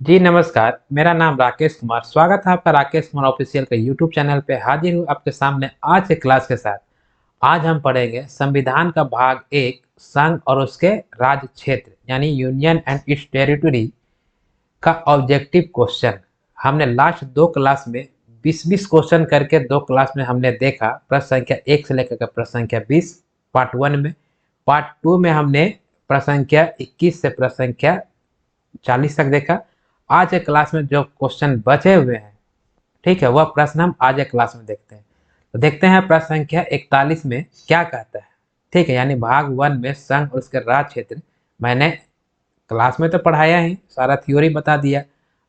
जी नमस्कार, मेरा नाम राकेश कुमार। स्वागत है आपका राकेश कुमार ऑफिशियल के यूट्यूब चैनल पे। हाजिर हूँ आपके सामने आज के क्लास के साथ। आज हम पढ़ेंगे संविधान का भाग एक, संघ और उसके राज्य क्षेत्र यानी यूनियन एंड इट्स टेरिटरी का ऑब्जेक्टिव क्वेश्चन। हमने लास्ट दो क्लास में 20-20 क्वेश्चन करके दो क्लास में हमने देखा, प्रश्न संख्या 1 से लेकर के प्रश्न संख्या 20 पार्ट 1 में। पार्ट 2 में हमने प्रश्न संख्या 21 से प्रश्न संख्या 40 तक देखा। आज के क्लास में जो क्वेश्चन बचे हुए हैं, ठीक है, वह प्रश्न हम आज के क्लास में देखते हैं। तो देखते हैं प्रश्न संख्या 41 में क्या कहता है। ठीक है, यानी भाग 1 में संघ और उसके राज्य क्षेत्र मैंने क्लास में तो पढ़ाया ही, सारा थ्योरी बता दिया।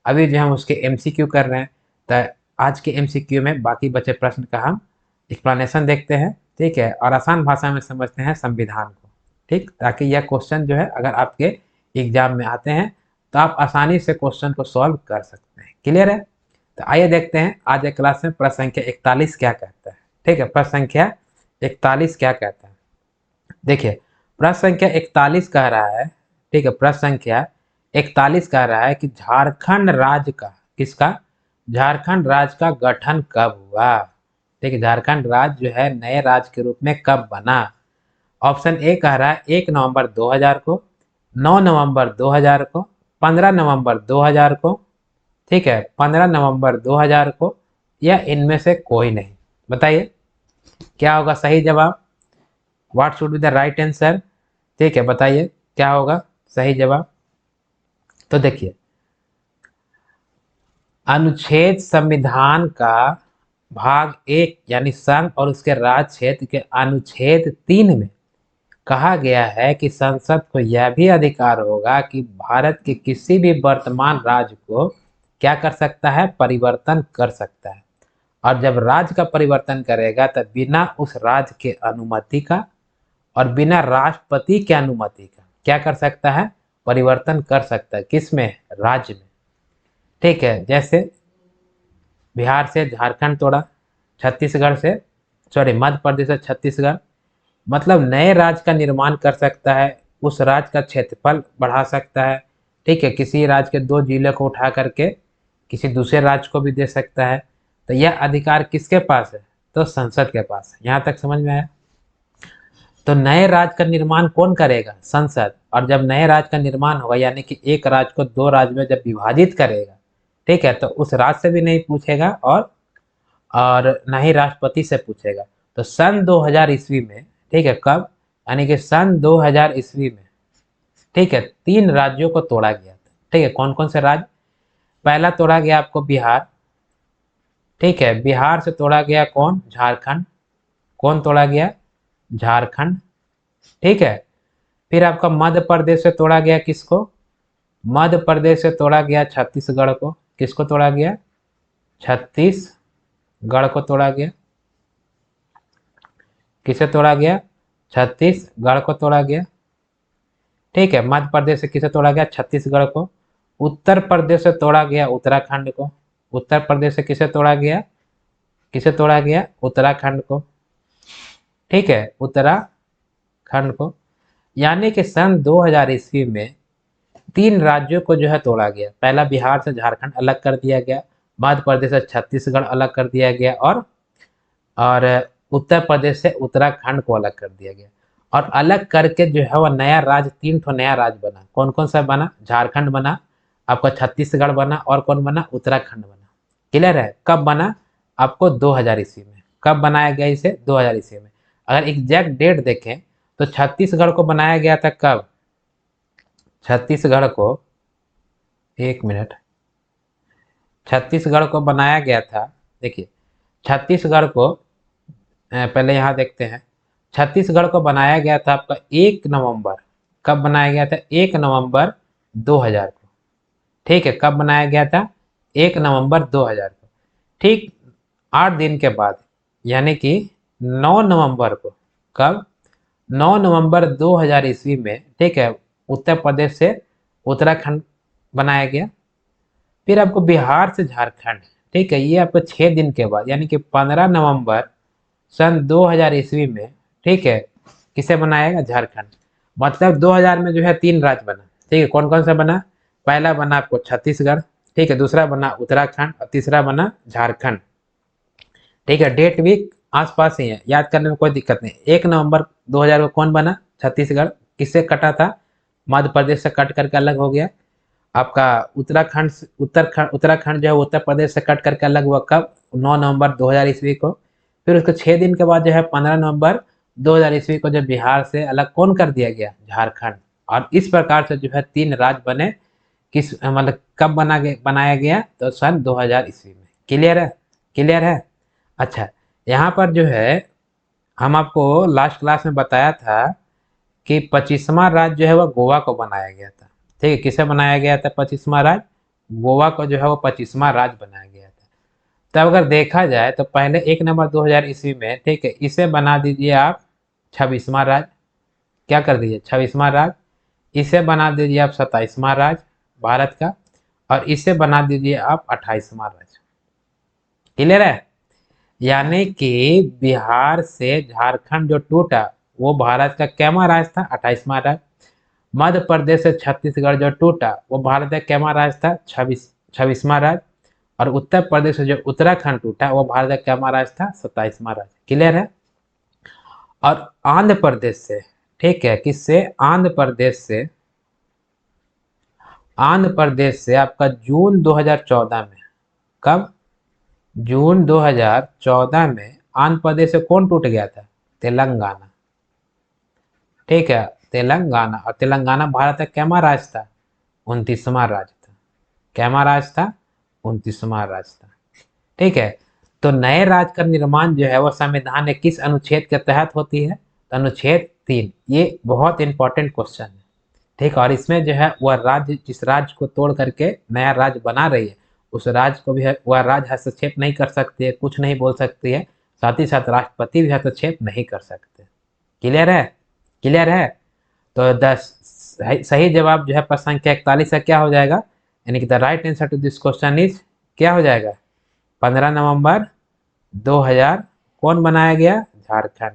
अभी जो हम उसके एमसीक्यू कर रहे हैं, तो आज के एमसीक्यू में बाकी बचे प्रश्न का हम एक्सप्लेनेशन देखते हैं। ठीक है, और आसान भाषा में समझते हैं संविधान को। ठीक, ताकि यह क्वेश्चन जो है अगर आपके एग्जाम में आते हैं तो आप आसानी से क्वेश्चन को सॉल्व कर सकते हैं। क्लियर है? तो आइए देखते हैं आज के क्लास में प्रश्न संख्या 41 क्या कहता है। ठीक है, प्रश्न संख्या 41 क्या कहता है, देखिए। प्रश्न संख्या 41 कह रहा है, ठीक है, प्रश्न संख्या 41 कह रहा है कि झारखंड राज्य का, किसका, झारखंड राज्य का गठन कब हुआ। ठीक है, झारखंड राज्य जो है नए राज्य के रूप में कब बना। ऑप्शन ए कह रहा है 1 नवंबर 2000 को, 9 नवंबर 2000 को, 15 नवंबर 2000 को, ठीक है, 15 नवंबर 2000 को, या इनमें से कोई नहीं। बताइए क्या होगा सही जवाब। What should be the right answer. ठीक है, बताइए क्या होगा सही जवाब। तो देखिए, अनुच्छेद संविधान का भाग एक यानी संघ और उसके राज्य क्षेत्र के अनुच्छेद 3 में कहा गया है कि संसद को यह भी अधिकार होगा कि भारत के किसी भी वर्तमान राज्य को क्या कर सकता है, परिवर्तन कर सकता है। और जब राज्य का परिवर्तन करेगा तब बिना उस राज्य के अनुमति का और बिना राष्ट्रपति के अनुमति का क्या कर सकता है, परिवर्तन कर सकता है। किसमें? राज्य में। ठीक है, जैसे बिहार से झारखंड तोड़ा, छत्तीसगढ़ से, सॉरी, मध्य प्रदेश से छत्तीसगढ़, मतलब नए राज्य का निर्माण कर सकता है, उस राज्य का क्षेत्रफल बढ़ा सकता है। ठीक है, किसी राज्य के 2 जिले को उठा करके किसी दूसरे राज्य को भी दे सकता है। तो यह अधिकार किसके पास है? तो संसद के पास है। यहाँ तक समझ में आया? तो नए राज्य का निर्माण कौन करेगा? संसद। और जब नए राज्य का निर्माण होगा यानी कि एक राज्य को 2 राज्य में जब विभाजित करेगा, ठीक है, तो उस राज्य से भी नहीं पूछेगा और न ही राष्ट्रपति से पूछेगा। तो सन 2000 ईस्वी में, ठीक है, कब, यानी कि सन 2000 ईस्वी में, ठीक है, 3 राज्यों को तोड़ा गया था। ठीक है, कौन कौन से राज्य? पहला तोड़ा गया आपको बिहार। ठीक है, बिहार से तोड़ा गया कौन? झारखंड। कौन तोड़ा गया? झारखंड। ठीक है, फिर आपका मध्य प्रदेश से तोड़ा गया किसको? मध्य प्रदेश से तोड़ा गया छत्तीसगढ़ को। किसको तोड़ा गया? छत्तीसगढ़ को तोड़ा गया। किसे तोड़ा गया? छत्तीसगढ़ को तोड़ा गया। ठीक है, मध्य प्रदेश से किसे तोड़ा गया? छत्तीसगढ़ को। उत्तर प्रदेश से तोड़ा गया उत्तराखंड को। उत्तर प्रदेश से किसे तोड़ा गया? किसे तोड़ा गया? उत्तराखंड को। ठीक है, उत्तराखंड को। यानी कि सन 2000 ईस्वी में 3 राज्यों को जो है तोड़ा गया। पहला बिहार से झारखंड अलग कर दिया गया, मध्य प्रदेश से छत्तीसगढ़ अलग कर दिया गया, और उत्तर प्रदेश से उत्तराखंड को अलग कर दिया गया। और अलग करके जो है वह नया राज्य, 3 ठो नया राज्य बना। कौन कौन सा बना? झारखंड बना, आपका छत्तीसगढ़ बना, और कौन बना? उत्तराखंड बना। क्लियर है? कब बना? आपको 2000 ईस्वी में। कब बनाया गया इसे? 2000 ईस्वी में। अगर एग्जैक्ट डेट देखें तो छत्तीसगढ़ को बनाया गया था कब? छत्तीसगढ़ को, एक मिनट, छत्तीसगढ़ को बनाया गया था, देखिए, छत्तीसगढ़ को पहले यहाँ देखते हैं। छत्तीसगढ़ को बनाया गया था आपका 1 नवंबर। कब बनाया गया था? 1 नवंबर 2000 को। ठीक है, कब बनाया गया था? 1 नवंबर 2000 को। ठीक 8 दिन के बाद यानी कि 9 नवंबर को, कब? 9 नवंबर 2000 ईस्वी में, ठीक है, उत्तर प्रदेश से उत्तराखंड बनाया गया। फिर आपको बिहार से झारखंड, ठीक है, ये आपको 6 दिन के बाद यानी कि 15 नवंबर सन 2000 ईस्वी में, ठीक है, किसे बनाएगा? झारखंड। मतलब 2000 में जो है 3 राज्य बना। ठीक है, कौन कौन सा बना? पहला बना आपको छत्तीसगढ़, ठीक है, दूसरा बना उत्तराखंड और तीसरा बना झारखंड। ठीक है, डेट भी आसपास ही है, याद करने में कोई दिक्कत नहीं। 1 नवंबर 2000 को कौन बना? छत्तीसगढ़। किससे कटा था? मध्य प्रदेश से कट करके अलग हो गया। आपका उत्तराखंड जो है उत्तर प्रदेश से कट करके अलग हुआ कब? 9 नवंबर 2000 ईस्वी को। फिर उसके 6 दिन के बाद जो है 15 नवंबर 2000 ईस्वी को जो बिहार से अलग कौन कर दिया गया? झारखंड। और इस प्रकार से जो है 3 राज्य बने। किस मतलब कब बनाया गया? तो सन 2000 ईस्वी में। क्लियर है? क्लियर है? अच्छा, यहाँ पर जो है हम आपको लास्ट क्लास में बताया था कि 25वां राज्य जो है वो गोवा को बनाया गया था। ठीक है, किसे बनाया गया था 25वां राज्य? गोवा को जो है वो 25वां राज्य बनाया गया था। तब अगर देखा जाए तो पहले 1 नवंबर 2000 ईस्वी में, ठीक है, इसे बना दीजिए आप 26वां राज्य। क्या कर दीजिए? 26वां राज्य। इसे बना दीजिए आप 27वां राज्य भारत का। और इसे बना दीजिए आप 28वां राज्य। क्लियर है? यानी कि बिहार से झारखंड जो टूटा वो भारत का कैमा राज्य था? 28वां राज्य। मध्य प्रदेश से छत्तीसगढ़ जो टूटा वो भारत का कैमा राज्य था? 26वां राज्य। और उत्तर प्रदेश से जो उत्तराखंड टूटा वो भारत का कैमा राज्य था? 27वां राज्य। क्लियर है? और आंध्र प्रदेश से, ठीक है, किससे? आंध्र प्रदेश से आपका जून 2014 में, कब? जून 2014 में आंध्र प्रदेश से कौन टूट गया था? तेलंगाना। ठीक है, तेलंगाना। और तेलंगाना भारत का कैमा राज्य था? 29वां राज्य था। कैमा राज्य था? 29वां राज्य था। ठीक है, तो नए राज्य का निर्माण जो है वो संविधान के किस अनुच्छेद के तहत होती है? तो अनुच्छेद 3। ये बहुत इंपॉर्टेंट क्वेश्चन है। ठीक, और इसमें जो है वह राज्य जिस राज्य को तोड़ करके नया राज्य बना रही है उस राज्य को भी है वह राज्य हस्तक्षेप नहीं कर सकती है, कुछ नहीं बोल सकती है। साथ ही साथ राष्ट्रपति भी हस्तक्षेप नहीं कर सकते। क्लियर है? क्लियर है? तो सही जवाब जो है प्रश्न संख्या 41 का क्या हो जाएगा? यानी कि the right answer to this question is क्या हो जाएगा? 15 नवंबर 2000 कौन बनाया गया? झारखंड।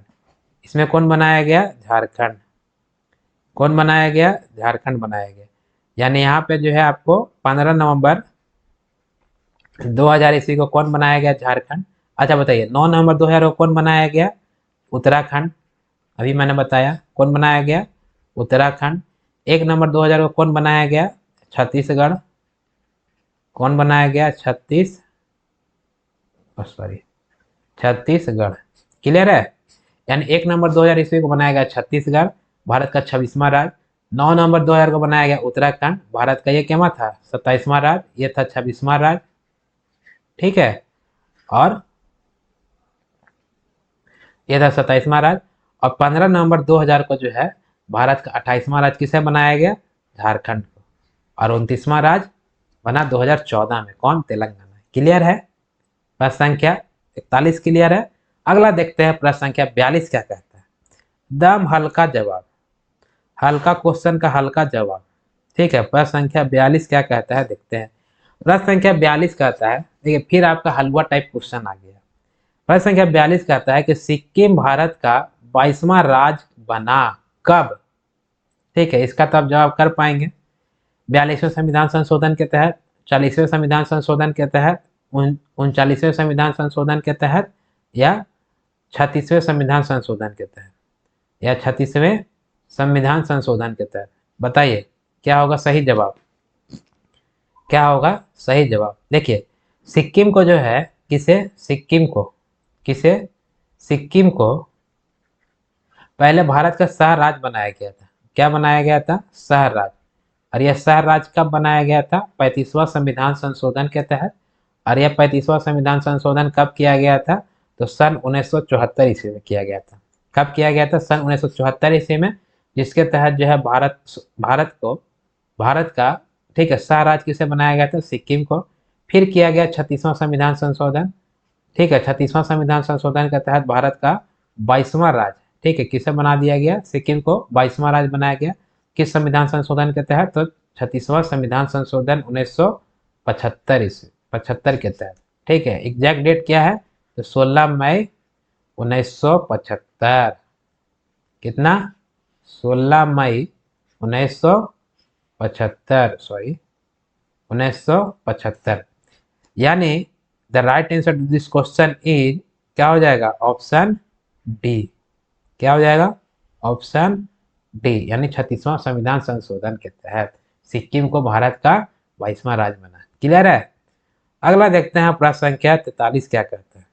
इसमें कौन बनाया गया? झारखंड। कौन बनाया गया? झारखंड बनाया गया। यानी यहाँ पे जो है आपको 15 नवंबर 2000 ईस्वी को कौन बनाया गया? झारखंड। अच्छा बताइए, 9 नवंबर 2000 को कौन बनाया गया? उत्तराखंड। अभी मैंने बताया कौन बनाया गया? उत्तराखंड। 1 नवंबर 2000 को कौन बनाया गया? छत्तीसगढ़। कौन बनाया गया? सॉरी, छत्तीसगढ़। क्लियर है? यानी 1 नवंबर 2000 ईस्वी को बनाया गया छत्तीसगढ़, भारत का 26वां राज्य। 9 नवंबर 2000 को बनाया गया उत्तराखंड, भारत का ये क्या था? 27वां राज्य। ये था 26वां राज्य। ठीक है, और ये था 27वां राज्य। और 15 नवंबर 2000 को जो है भारत का 28वां राज्य किसे बनाया गया? झारखंड को। और 29वां राज्य बना 2014 में, कौन? तेलंगाना। क्लियर है? प्रश्न संख्या 41 क्लियर है। अगला देखते हैं प्रश्न संख्या 42 क्या कहता है। दम हल्का जवाब, हल्का क्वेश्चन का हल्का जवाब। ठीक है, प्रश्न संख्या 42 क्या कहता है देखते हैं। प्रश्न संख्या 42 कहता है, देखिए फिर आपका हलवा टाइप क्वेश्चन आ गया। प्रश्न संख्या 42 कहता है कि सिक्किम भारत का 22वां राज्य बना कब? ठीक है, इसका तो आप जवाब कर पाएंगे 42वें संविधान संशोधन के तहत, 40वें संविधान संशोधन के तहत, 39वें संविधान संशोधन के तहत, या 36वें संविधान संशोधन के तहत, या 36वें संविधान संशोधन के तहत। बताइए क्या होगा सही जवाब? क्या होगा सही जवाब? देखिए, सिक्किम को जो है किसे सिक्किम को पहले भारत का शहर राज्य बनाया गया था। क्या बनाया गया था? शहर राज्य। और यह शहर राज्य कब बनाया गया था? 35वां संविधान संशोधन के तहत। और यह 35वां संविधान संशोधन कब किया गया था? तो सन 1974 ईस्वी में किया गया था। कब किया गया था? सन 1974 ईस्वी में, जिसके तहत जो है भारत का, ठीक है, शहर राज्य किसे बनाया गया था? सिक्किम को। फिर किया गया 36वां संविधान संशोधन। ठीक है, 36वां संविधान संशोधन के तहत भारत का 22वां राज्य, ठीक है, किसे बना दिया गया? सिक्किम को 22वां राज्य बनाया गया। किस संविधान संशोधन के तहत? तो 36वां संविधान संशोधन 1975 के तहत। ठीक है, एग्जैक्ट डेट क्या है? तो 16 मई 1975। कितना? 16 मई 1975, सॉरी 1975। यानी the right answer to this question is, क्या हो जाएगा, ऑप्शन डी। क्या हो जाएगा, ऑप्शन डी, यानी 36वां संविधान संशोधन के तहत सिक्किम को भारत का 22वां राज्य बना। क्लियर है। अगला देखते हैं प्रश्न संख्या 43 क्या कहता है।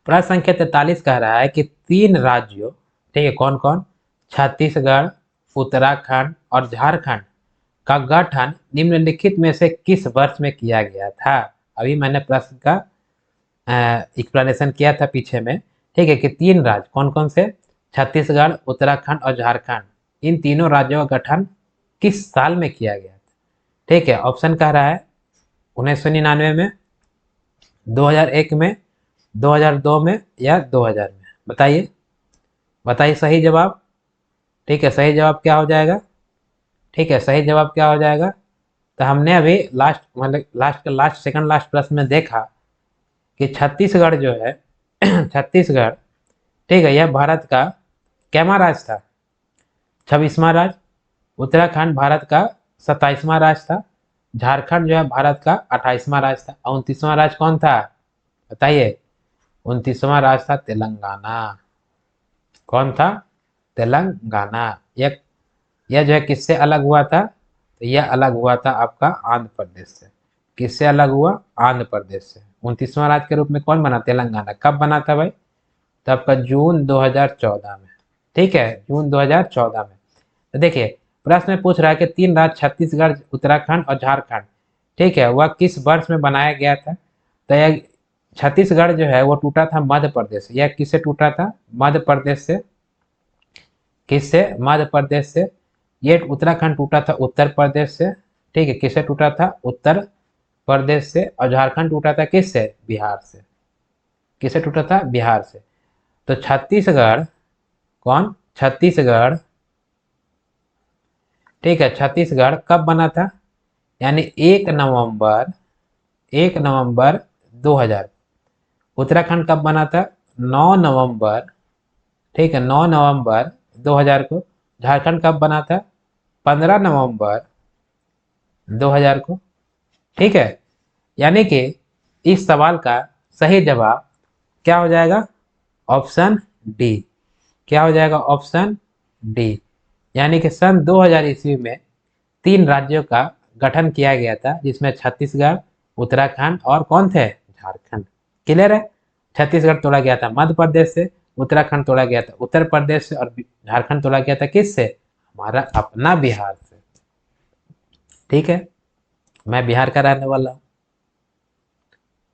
प्रश्न संख्या 43 कह रहा है कि 3 राज्यों, ठीक है, कौन कौन, छत्तीसगढ़, उत्तराखंड और झारखंड का गठन निम्नलिखित में से किस वर्ष में किया गया था। अभी मैंने प्रश्न का एक्सप्लेनेशन किया था पीछे में, ठीक है, कि 3 राज्य कौन कौन से, छत्तीसगढ़, उत्तराखंड और झारखंड, इन तीनों राज्यों का गठन किस साल में किया गया था। ठीक है, ऑप्शन कह रहा है 1999 में, 2001 में, 2002 में या 2000 में। बताइए, बताइए सही जवाब। ठीक है, सही जवाब क्या हो जाएगा, ठीक है, सही जवाब क्या हो जाएगा। तो हमने अभी लास्ट, मतलब लास्ट सेकंड लास्ट प्रश्न में देखा कि छत्तीसगढ़ जो है छत्तीसगढ़, ठीक है, यह भारत का कैमा राज्य था, 26वां राज्य। उत्तराखंड भारत का 27वां राज्य था। झारखंड जो है भारत का 28वां राज्य था। और 29वां राज्य कौन था, बताइए। 29वां राज्य था तेलंगाना। कौन था, तेलंगाना। यह जो है किससे अलग हुआ था, तो यह अलग हुआ था आपका आंध्र प्रदेश से। किससे अलग हुआ, आंध्र प्रदेश से। 29वां राज्य के रूप में कौन बना, तेलंगाना। कब बना था भाई, तो आपका जून 2014 में। ठीक है, जून 2014 में। तो देखिए, प्रश्न में पूछ रहा है कि 3 राज्य छत्तीसगढ़, उत्तराखंड और झारखंड, ठीक है, वह किस वर्ष में बनाया गया था। तो यह छत्तीसगढ़ जो है वो टूटा था मध्य प्रदेश से। यह किससे टूटा था, मध्य प्रदेश से। किससे, मध्य प्रदेश से। ये उत्तराखंड टूटा था उत्तर प्रदेश से। ठीक है, किससे टूटा था, उत्तर प्रदेश से। और झारखंड टूटा था किससे, बिहार से। किससे टूटा था, बिहार से। तो छत्तीसगढ़, कौन, छत्तीसगढ़, ठीक है, छत्तीसगढ़ कब बना था, यानी 1 नवंबर, 1 नवंबर 2000। उत्तराखंड कब बना था, 9 नवंबर, ठीक है, 9 नवंबर 2000 को। झारखंड कब बना था, 15 नवंबर 2000 को। ठीक है, यानी कि इस सवाल का सही जवाब क्या हो जाएगा, ऑप्शन डी। क्या हो जाएगा, ऑप्शन डी। यानी कि सन 2000 ईस्वी में 3 राज्यों का गठन किया गया था, जिसमें छत्तीसगढ़, उत्तराखंड और कौन थे, झारखंड। क्लियर है। छत्तीसगढ़ तोड़ा गया था मध्य प्रदेश से, उत्तराखंड तोड़ा गया था उत्तर प्रदेश से और झारखंड तोड़ा गया था किससे, हमारा अपना बिहार से। ठीक है, मैं बिहार का रहने वाला हूँ,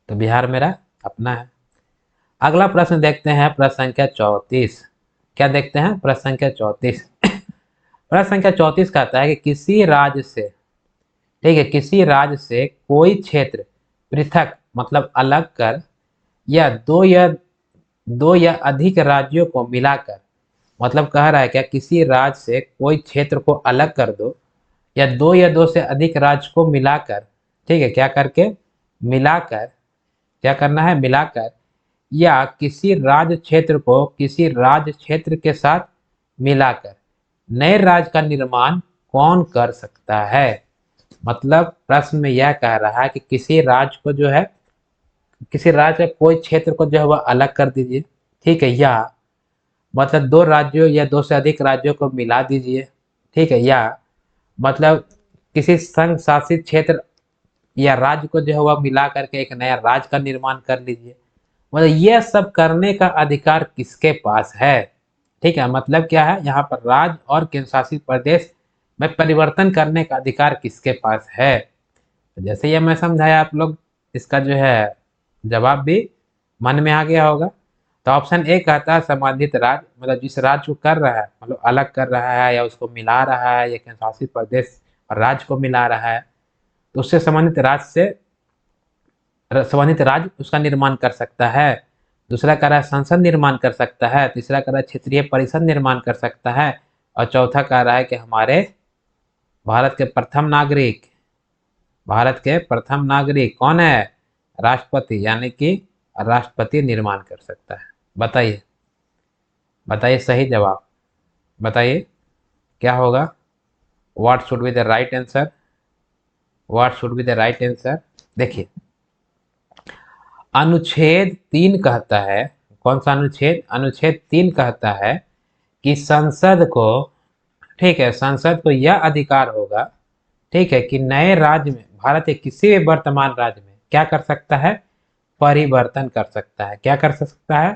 तो बिहार मेरा अपना है। अगला प्रश्न देखते हैं, प्रश्न संख्या 34। क्या देखते हैं, प्रश्न संख्या 34। प्रश्न संख्या 34 कहता है कि किसी राज्य से, ठीक है, किसी राज्य से कोई क्षेत्र पृथक, मतलब अलग कर, या दो या अधिक राज्यों को मिलाकर, मतलब कह रहा है क्या, किसी राज्य से कोई क्षेत्र को अलग कर दो, या दो से अधिक राज्य को मिलाकर, ठीक है, क्या करके, मिलाकर, क्या करना है, मिलाकर, या किसी राज्य क्षेत्र को किसी राज्य क्षेत्र के साथ मिलाकर नए राज्य का निर्माण कौन कर सकता है। मतलब प्रश्न में यह कह रहा है कि किसी राज्य को जो है, किसी राज्य के कोई क्षेत्र को जो है वह अलग कर दीजिए, ठीक है, या मतलब 2 राज्यों या 2 से अधिक राज्यों को मिला दीजिए, ठीक है, या मतलब किसी संघ शासित क्षेत्र या राज्य को जो है वह मिला करके एक नया राज्य का निर्माण कर लीजिए। मतलब यह सब करने का अधिकार किसके पास है। ठीक है, मतलब क्या है, यहाँ पर राज्य और केंद्र शासित प्रदेश में परिवर्तन करने का अधिकार किसके पास है। तो जैसे ये मैं समझाया, आप लोग इसका जो है जवाब भी मन में आ गया होगा। तो ऑप्शन ए कहता है संबंधित राज्य, मतलब जिस राज्य को कर रहा है, मतलब अलग कर रहा है या उसको मिला रहा है, या केंद्र शासित प्रदेश और राज्य को मिला रहा है, तो उससे संबंधित राज्य से संबंधित राज्य उसका निर्माण कर सकता है। दूसरा कह रहा है संसद निर्माण कर सकता है। तीसरा कह रहा है क्षेत्रीय परिषद निर्माण कर सकता है। और चौथा कह रहा है कि हमारे भारत के प्रथम नागरिक, भारत के प्रथम नागरिक कौन है, राष्ट्रपति, यानी कि राष्ट्रपति निर्माण कर सकता है। बताइए, बताइए सही जवाब, बताइए क्या होगा, what should be the right answer, what should be the right answer? देखिए, अनुच्छेद 3 कहता है, कौन सा अनुच्छेद? अनुच्छेद 3 कहता है कि संसद को, ठीक है, संसद को यह अधिकार होगा, ठीक है, कि नए राज्य में, भारत के किसी भी वर्तमान राज्य में क्या कर सकता है? परिवर्तन कर सकता है। क्या कर सकता है?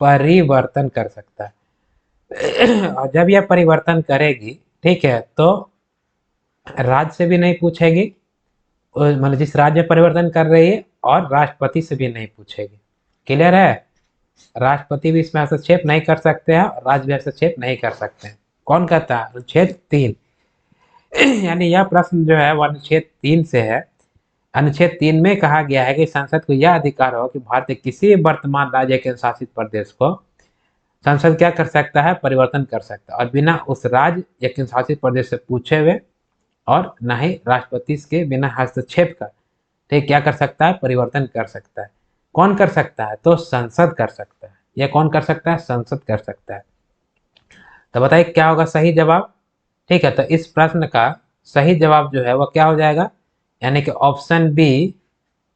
परिवर्तन कर सकता है। और जब यह परिवर्तन करेगी, ठीक है, तो राज्य से भी नहीं पूछेगी, मतलब जिस राज्य में परिवर्तन कर रही है, और राष्ट्रपति से भी नहीं पूछेगी। क्लियर है? राष्ट्रपति भी इसमें हस्तक्षेप नहीं कर सकते हैं और राज्य भी हस्तक्षेप नहीं कर सकते हैं। कौन कहता है? अनुच्छेद 3। यानी यह प्रश्न जो है वो अनुच्छेद 3 से है। अनुच्छेद 3 में कहा गया है कि संसद को यह अधिकार हो कि भारत के किसी भी वर्तमान राज्य के शासित प्रदेश को संसद क्या कर सकता है? परिवर्तन कर सकता है, और बिना उस राज्य या केंद्र शासित प्रदेश से पूछे हुए और न ही राष्ट्रपति के बिना हस्तक्षेप कर, ठीक, क्या कर सकता है? परिवर्तन कर सकता है। कौन कर सकता है? तो संसद कर सकता है। यह कौन कर सकता है? संसद कर सकता है। तो बताइए क्या होगा सही जवाब? ठीक है, तो इस प्रश्न का सही जवाब जो है वह क्या हो जाएगा? यानी कि ऑप्शन बी,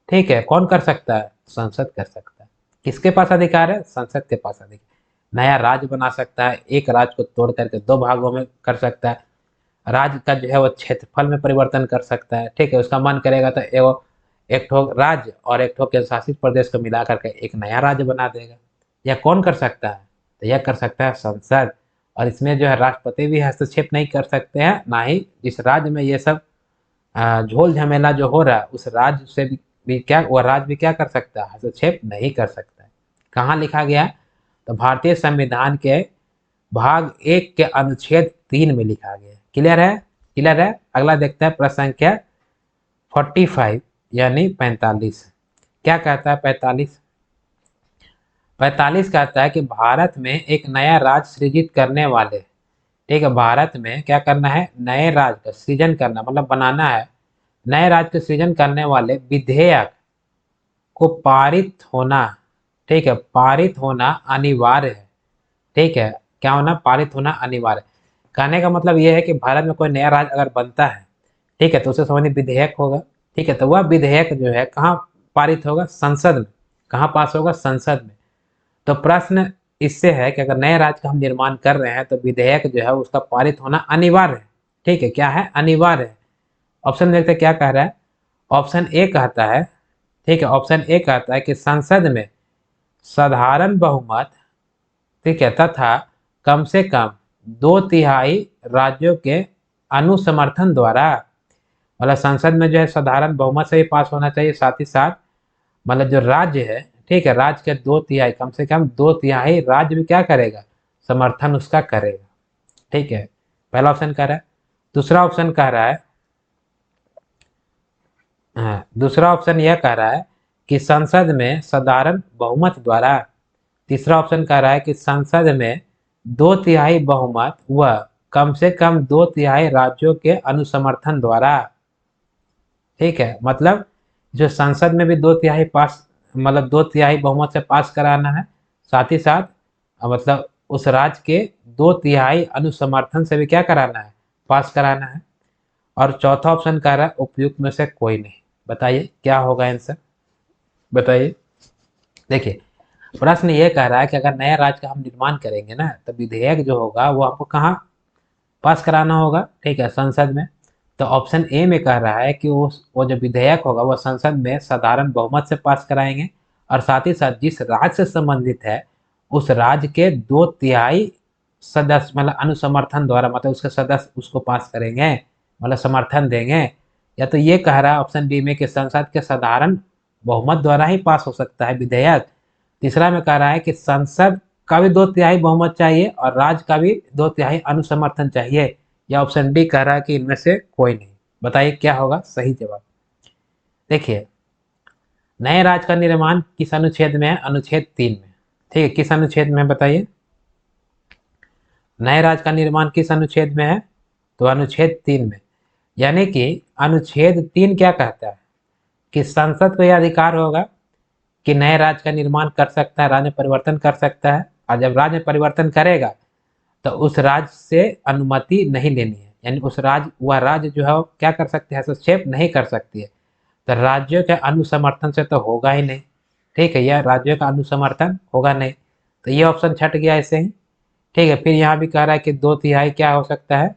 ठीक है। कौन कर सकता है? संसद कर सकता है। किसके पास अधिकार है? संसद के पास अधिकार। नया राज्य बना सकता है, एक राज्य को तोड़ करके दो भागों में कर सकता है, राज्य का जो है वो क्षेत्रफल में परिवर्तन कर सकता है, ठीक है। उसका मन करेगा तो एक ठो राज्य और एक ठो केंद्र शासित प्रदेश को मिला करके एक नया राज्य बना देगा। यह कौन कर सकता है? तो यह कर सकता है संसद। और इसमें जो है राष्ट्रपति भी हस्तक्षेप नहीं कर सकते हैं, ना ही जिस राज्य में ये सब झोल झमेला जो हो रहा है उस राज्य से भी क्या, वह राज्य भी क्या कर सकता है? हस्तक्षेप नहीं कर सकता है। कहाँ लिखा गया? तो भारतीय संविधान के भाग 1 के अनुच्छेद 3 में लिखा गया है। क्लियर है? क्लियर है। अगला देखते हैं प्रश्न संख्या 45 यानी 45। क्या कहता है 45? 45 कहता है कि भारत में एक नया राज्य सृजित करने वाले, ठीक है, भारत में क्या करना है? नए राज्य का सृजन करना, मतलब बनाना है। नए राज्य का सृजन करने वाले विधेयक को पारित होना, ठीक है, पारित होना अनिवार्य है। ठीक है, क्या होना? पारित होना अनिवार्य। कहने का मतलब यह है कि भारत में कोई नया राज्य अगर बनता है, ठीक है, तो उसे संबंधित विधेयक होगा, ठीक है, तो वह विधेयक जो है कहाँ पारित होगा? संसद में। कहाँ पास होगा? संसद में। तो प्रश्न इससे है कि अगर नए राज्य का हम निर्माण कर रहे हैं तो विधेयक जो है उसका पारित होना अनिवार्य है। ठीक है, क्या है? अनिवार्य है। ऑप्शन देखते हैं क्या कह रहा है। ऑप्शन ए कहता है, ठीक है, ऑप्शन ए कहता है कि संसद में साधारण बहुमत, ठीक है, तथा कम से कम 2/3 राज्यों के अनुसमर्थन द्वारा, मतलब संसद में जो है साधारण बहुमत से ही पास होना चाहिए, साथ ही साथ मतलब जो राज्य है, ठीक है, राज्य के 2/3, कम से कम 2/3 राज्य भी क्या करेगा? समर्थन उसका करेगा। ठीक है, पहला ऑप्शन कह रहा है। दूसरा ऑप्शन कह रहा है, हाँ, दूसरा ऑप्शन यह कह रहा है कि संसद में साधारण बहुमत द्वारा। तीसरा ऑप्शन कह रहा है कि संसद में 2/3 बहुमत व कम से कम 2/3 राज्यों के अनुसमर्थन द्वारा। ठीक है, मतलब जो संसद में भी 2/3 पास, मतलब 2/3 बहुमत से पास कराना है, साथ ही साथ मतलब उस राज्य के 2/3 अनुसमर्थन से भी क्या कराना है? पास कराना है। और चौथा ऑप्शन कह रहा है उपयुक्त में से कोई नहीं। बताइए क्या होगा आंसर? बताइए। देखिए, प्रश्न ये कह रहा है कि अगर नया राज्य का हम निर्माण करेंगे ना, तो विधेयक जो होगा वो आपको कहाँ पास कराना होगा? ठीक है, संसद में। तो ऑप्शन ए में कह रहा है कि वो जो विधेयक होगा वो संसद में साधारण बहुमत से पास कराएंगे, और साथ ही साथ जिस राज्य से संबंधित है उस राज्य के 2/3 सदस्य, मतलब अनुसमर्थन द्वारा, मतलब उसके सदस्य उसको पास करेंगे, मतलब समर्थन देंगे। या तो ये कह रहा है ऑप्शन बी में कि संसद के साधारण बहुमत द्वारा ही पास हो सकता है विधेयक। तीसरा में कह रहा है कि संसद का भी 2/3 बहुमत चाहिए और राज्य का भी 2/3 अनुसमर्थन चाहिए। या ऑप्शन डी कह रहा है कि इनमें से कोई नहीं। बताइए क्या होगा सही जवाब? देखिए, नए राज्य का निर्माण किस अनुच्छेद में है? अनुच्छेद 3 में। ठीक है, किस अनुच्छेद में है बताइए? नए राज्य का निर्माण किस अनुच्छेद में है? तो अनुच्छेद 3 में। यानी कि अनुच्छेद 3 क्या कहता है? कि संसद को यह अधिकार होगा कि नए राज्य का निर्माण कर सकता है, राज्य में परिवर्तन कर सकता है, और जब राज्य में परिवर्तन करेगा तो उस राज्य से अनुमति नहीं लेनी है, यानी उस राज्य वह राज्य जो है वो क्या कर सकती है, हस्तक्षेप नहीं कर सकती है। तो राज्यों के अनुसमर्थन से तो होगा ही नहीं। ठीक है, यह राज्यों का अनुसमर्थन होगा नहीं, तो ये ऑप्शन छट गया ऐसे ही। ठीक है, फिर यहाँ भी कह रहा है कि 2/3 क्या हो सकता है,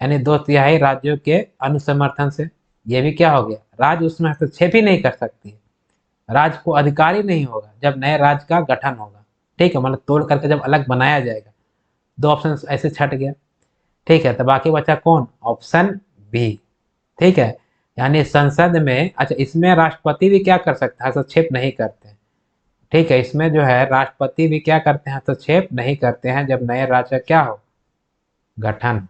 यानी 2/3 राज्यों के अनुसमर्थन से। ये भी क्या हो गया, राज्य उसमें हस्तक्षेप ही नहीं कर सकती है, राज्य को अधिकार ही नहीं होगा जब नए राज्य का गठन होगा। ठीक है, मतलब तोड़ करके जब अलग बनाया जाएगा। दो ऑप्शन ऐसे छट गया। ठीक है, तो बाकी बचा कौन, ऑप्शन बी। ठीक है, यानी संसद में, अच्छा इसमें राष्ट्रपति भी क्या कर सकते हैं, हस्तक्षेप नहीं करते हैं। ठीक है, इसमें जो है राष्ट्रपति भी क्या करते हैं, हस्तक्षेप नहीं करते हैं जब नए राज्य क्या हो, गठन।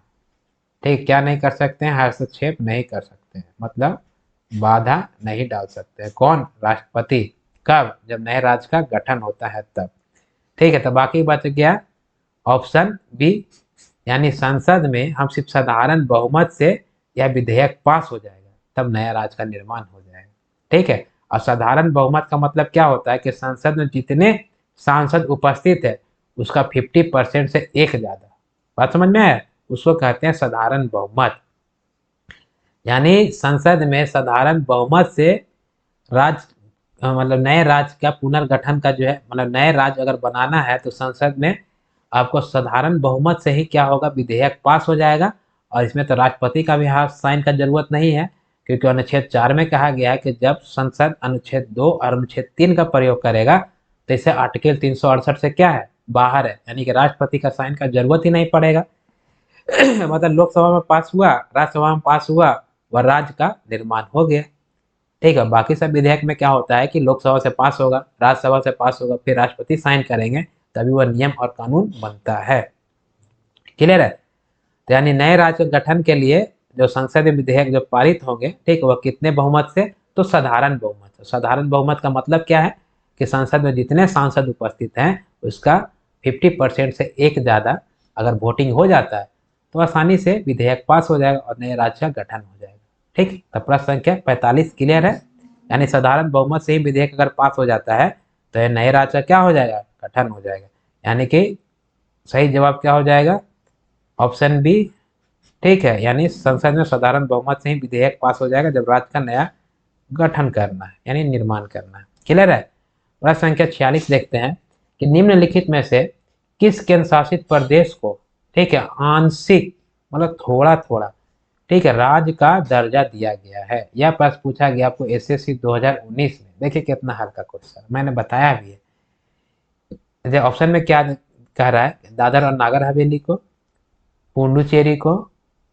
ठीक, क्या नहीं कर सकते हैं, हस्तक्षेप नहीं कर सकते हैं, मतलब बाधा नहीं डाल सकते हैं, कौन, राष्ट्रपति। कब, जब नए राज्य का गठन होता है तब। ठीक है, तो बाकी बच गया ऑप्शन बी, यानी संसद में हम सिर्फ साधारण बहुमत से यह विधेयक पास हो जाएगा, तब नया राज्य का निर्माण हो जाएगा। ठीक है, और साधारण बहुमत का मतलब क्या होता है कि संसद में जितने सांसद उपस्थित है उसका 50% से एक ज्यादा, बात समझ में आया, उसको कहते हैं साधारण बहुमत। यानी संसद में साधारण बहुमत से राज्य मतलब नए राज्य का पुनर्गठन का जो है, मतलब नए राज्य अगर बनाना है तो संसद में आपको साधारण बहुमत से ही क्या होगा, विधेयक पास हो जाएगा। और इसमें तो राष्ट्रपति का भी हाथ साइन का जरूरत नहीं है, क्योंकि अनुच्छेद 4 में कहा गया है कि जब संसद अनुच्छेद 2 और अनुच्छेद 3 का प्रयोग करेगा तो इसे आर्टिकल 368 से क्या है, बाहर है, यानी कि राष्ट्रपति का साइन का जरूरत ही नहीं पड़ेगा। मतलब लोकसभा में पास हुआ, राज्यसभा में पास हुआ, वह राज्य का निर्माण हो गया। ठीक है, बाकी सब विधेयक में क्या होता है कि लोकसभा से पास होगा, राज्यसभा से पास होगा, फिर राष्ट्रपति साइन करेंगे, तभी वह नियम और कानून बनता है। क्लियर है, तो यानी नए राज्य गठन के लिए जो संसदीय विधेयक जो पारित होंगे, ठीक, वह कितने बहुमत से, तो साधारण बहुमत। साधारण बहुमत का मतलब क्या है कि संसद में जितने सांसद उपस्थित हैं उसका 50% से एक ज्यादा अगर वोटिंग हो जाता है तो आसानी से विधेयक पास हो जाएगा और नए राज्य का गठन हो जाएगा। ठीक, तो प्रश्न संख्या 45 क्लियर है, यानी साधारण बहुमत से ही विधेयक अगर पास हो जाता है तो यह नए राज्य का क्या हो जाएगा, गठन हो जाएगा। यानी कि सही जवाब क्या हो जाएगा, ऑप्शन बी। ठीक है, यानी संसद में साधारण बहुमत से ही विधेयक पास हो जाएगा जब राज्य का नया गठन करना है, यानी निर्माण करना है। क्लियर है, प्रश्न संख्या 46 देखते हैं कि निम्नलिखित में से किस केंद्र शासित प्रदेश को, ठीक है, आंशिक मतलब थोड़ा थोड़ा, ठीक है, राज्य का दर्जा दिया गया है। यह प्रश्न पूछा गया आपको एसएससी 2019 में। देखिए कितना हल्का क्वेश्चन, मैंने बताया भी है। ऑप्शन में क्या कह रहा है, दादर और नागर हवेली को, पुडुचेरी को,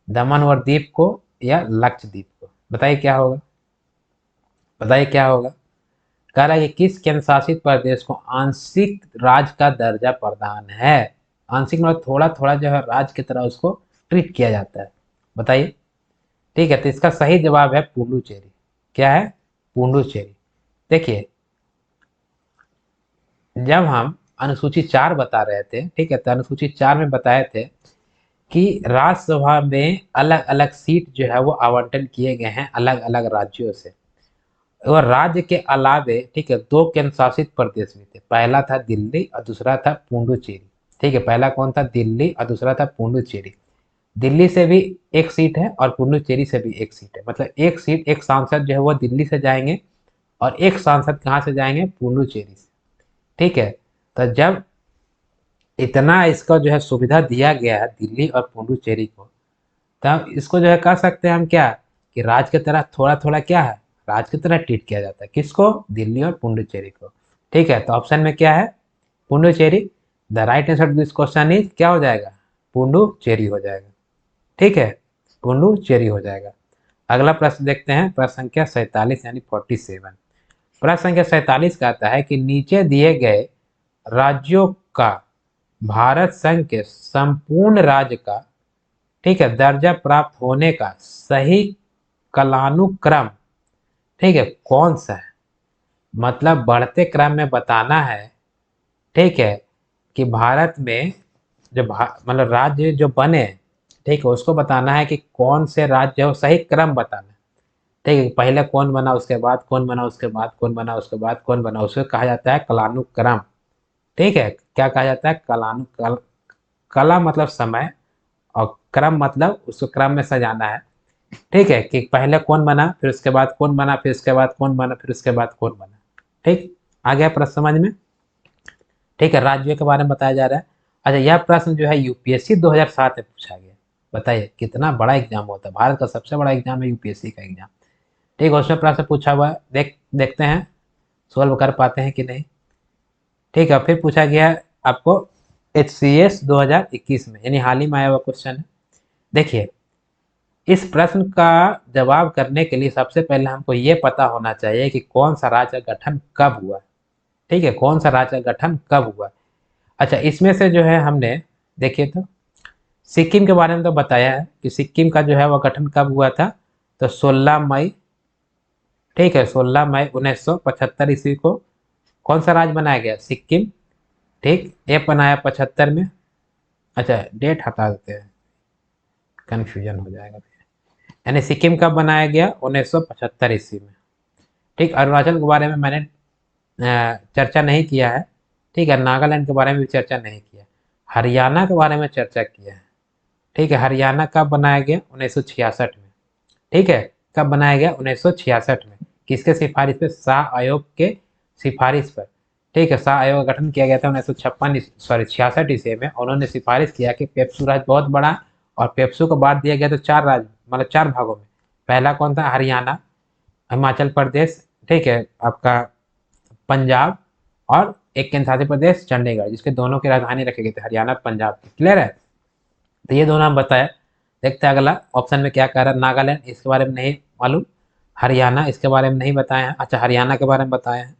दमन और दीप को, या लक्षद्वीप को। बताइए क्या होगा, बताइए क्या होगा। कह रहा है कि किस केंद्र शासित प्रदेश को आंशिक राज्य का दर्जा प्रदान है। आंशिक मतलब थोड़ा थोड़ा जो है राज्य की तरह उसको ट्रीट किया जाता है, बताइए। ठीक है, तो इसका सही जवाब है पुडुचेरी। क्या है, पुडुचेरी। देखिए जब हम अनुसूची 4 बता रहे थे, ठीक है, तो अनुसूची 4 में बताए थे कि राज्यसभा में अलग अलग सीट जो है वो आवंटन किए गए हैं अलग अलग राज्यों से। और राज्य के अलावे, ठीक है, दो केंद्र शासित प्रदेश भी थे, पहला था दिल्ली और दूसरा था पुडुचेरी। ठीक है, पहला कौन था, दिल्ली, और दूसरा था पुडुचेरी। दिल्ली से भी एक सीट है और पुडुचेरी से भी एक सीट है, मतलब एक सीट, एक सांसद जो है वो दिल्ली से जाएंगे और एक सांसद कहाँ से जाएंगे, पुडुचेरी से। ठीक है, तो जब इतना इसका जो है सुविधा दिया गया है दिल्ली और पुडुचेरी को, तब इसको जो है कह सकते हैं हम क्या, कि राज्य की तरह थोड़ा थोड़ा क्या है, राज्य की तरह ट्रीट किया जाता है। किसको, दिल्ली और पुडुचेरी को। ठीक है, तो ऑप्शन में क्या है, Puducherry. The right answer to this question is क्या हो जाएगा, पुडुचेरी हो जाएगा। ठीक है, पुडुचेरी हो जाएगा। अगला प्रश्न देखते हैं, प्रश्न संख्या 47 यानी 47। प्रश्न संख्या 47 कहता है कि नीचे दिए गए राज्यों का भारत संघ के संपूर्ण राज्य का, ठीक है, दर्जा प्राप्त होने का सही कालानुक्रम, ठीक है, कौन सा है। मतलब बढ़ते क्रम में बताना है, ठीक है, कि भारत में जो मतलब राज्य जो बने, ठीक है, उसको बताना है कि कौन से राज्य है, वो सही क्रम बताना है। ठीक है, पहले कौन बना, उसके बाद कौन बना, उसके बाद कौन बना, उसके बाद कौन बना, उसको कहा जाता है कालानुक्रम। ठीक है, क्या कहा जाता है, कला मतलब समय, और क्रम मतलब उसको क्रम में सजाना है। ठीक है, कि पहले कौन बना, फिर उसके बाद कौन बना, फिर उसके बाद कौन बना, फिर उसके बाद कौन बना। ठीक, आ गया प्रश्न समझ में। ठीक है, राज्यों के बारे में बताया जा रहा है। अच्छा, यह प्रश्न जो है यूपीएससी 2007 में पूछा गया। बताइए कितना बड़ा एग्जाम होता है, भारत का सबसे बड़ा एग्जाम है यूपीएससी का एग्जाम। ठीक है, उसमें प्रश्न पूछा हुआ है, देखते हैं सोल्व कर पाते हैं कि नहीं। ठीक है, फिर पूछा गया है आपको HCS 2021 में, यानी हाल ही में आया हुआ क्वेश्चन है। देखिए, इस प्रश्न का जवाब करने के लिए सबसे पहले हमको ये पता होना चाहिए कि कौन सा राज्य का गठन कब हुआ। ठीक है, कौन सा राज्य का गठन कब हुआ। अच्छा, इसमें से जो है हमने, देखिए तो सिक्किम के बारे में तो बताया है कि सिक्किम का जो है वह गठन कब हुआ था, तो 16 मई। ठीक है, 16 मई 1975 ईस्वी को कौन सा राज्य बनाया गया, सिक्किम। ठीक, ये बनाया 75 में। अच्छा, डेट हटा देते हैं, कन्फ्यूजन हो जाएगा। यानी सिक्किम कब बनाया गया, 1975 ईस्वी में। ठीक, अरुणाचल के बारे में मैंने चर्चा नहीं किया है। ठीक है, नागालैंड के बारे में भी चर्चा नहीं किया। हरियाणा के बारे में चर्चा किया है। ठीक है, हरियाणा कब बनाया गया, 1966 में। ठीक है, कब बनाया गया, 1966 में। किसके सिफारिश पे, शाह आयोग के सिफारिश पर। ठीक है, शाह आयोग का गठन किया गया था 66 ईस्वी में। उन्होंने सिफारिश किया कि पेप्सू राज्य बहुत बड़ा, और पेप्सू को बांट दिया गया तो 4 राज्य, मतलब 4 भागों में। पहला कौन था, हरियाणा, हिमाचल प्रदेश, ठीक है आपका पंजाब, और एक केंद्र शासित प्रदेश चंडीगढ़, जिसके दोनों की राजधानी रखे गए थे, हरियाणा पंजाब की। क्लियर है, तो ये दोनों हम बताया। देखते हैं अगला ऑप्शन में क्या कह रहा है। नागालैंड, इसके बारे में नहीं मालूम। हरियाणा, इसके बारे में नहीं बताया है। अच्छा, हरियाणा के बारे में बताए हैं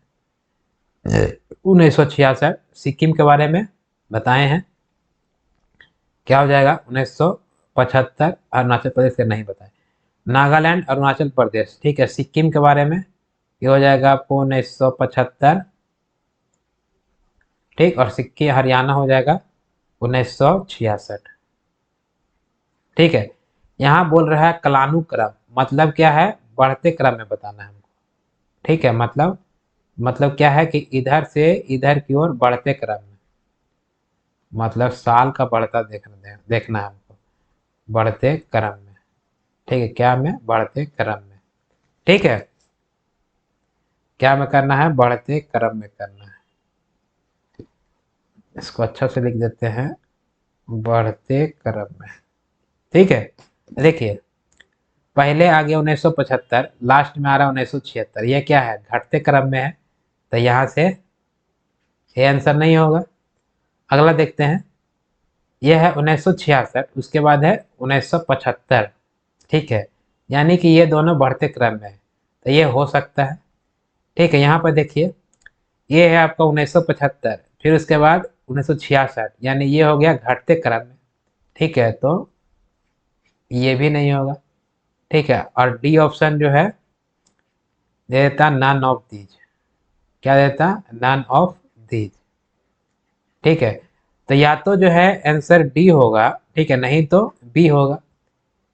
1966। सिक्किम के बारे में बताए हैं, क्या हो जाएगा, 1975। अरुणाचल प्रदेश के नहीं बताए। नागालैंड, अरुणाचल प्रदेश, ठीक है। सिक्किम के बारे में ये हो जाएगा आपको 1975। ठीक, और सिक्किम हरियाणा हो जाएगा 1966। ठीक है, यहाँ बोल रहा है कलानुक्रम, मतलब क्या है, बढ़ते क्रम में बताना है हमको। ठीक है, मतलब क्या है कि इधर से इधर की ओर बढ़ते क्रम में, मतलब साल का बढ़ता देखना है हमको, बढ़ते क्रम में। ठीक है, क्या में, बढ़ते क्रम में। ठीक है, क्या में करना है, बढ़ते क्रम में करना है। इसको अच्छा से लिख देते हैं, बढ़ते क्रम में। ठीक है, देखिए पहले आ गया 1975, लास्ट में आ रहा है 1976, ये क्या है, घटते क्रम में है, तो यहाँ से ये आंसर नहीं होगा। अगला देखते हैं, यह है 1966, उसके बाद है 1975। ठीक है, यानी कि ये दोनों बढ़ते क्रम में है, तो ये हो सकता है। ठीक है, यहाँ पर देखिए, ये है आपका 1975, फिर उसके बाद 1966, यानी ये हो गया घटते क्रम में। ठीक है, तो ये भी नहीं होगा। ठीक है, और डी ऑप्शन जो है दे देता नन ऑफ दीज। क्या देता, नन ऑफ दीज। ठीक है, तो या तो जो है आंसर डी होगा, ठीक है, नहीं तो बी होगा।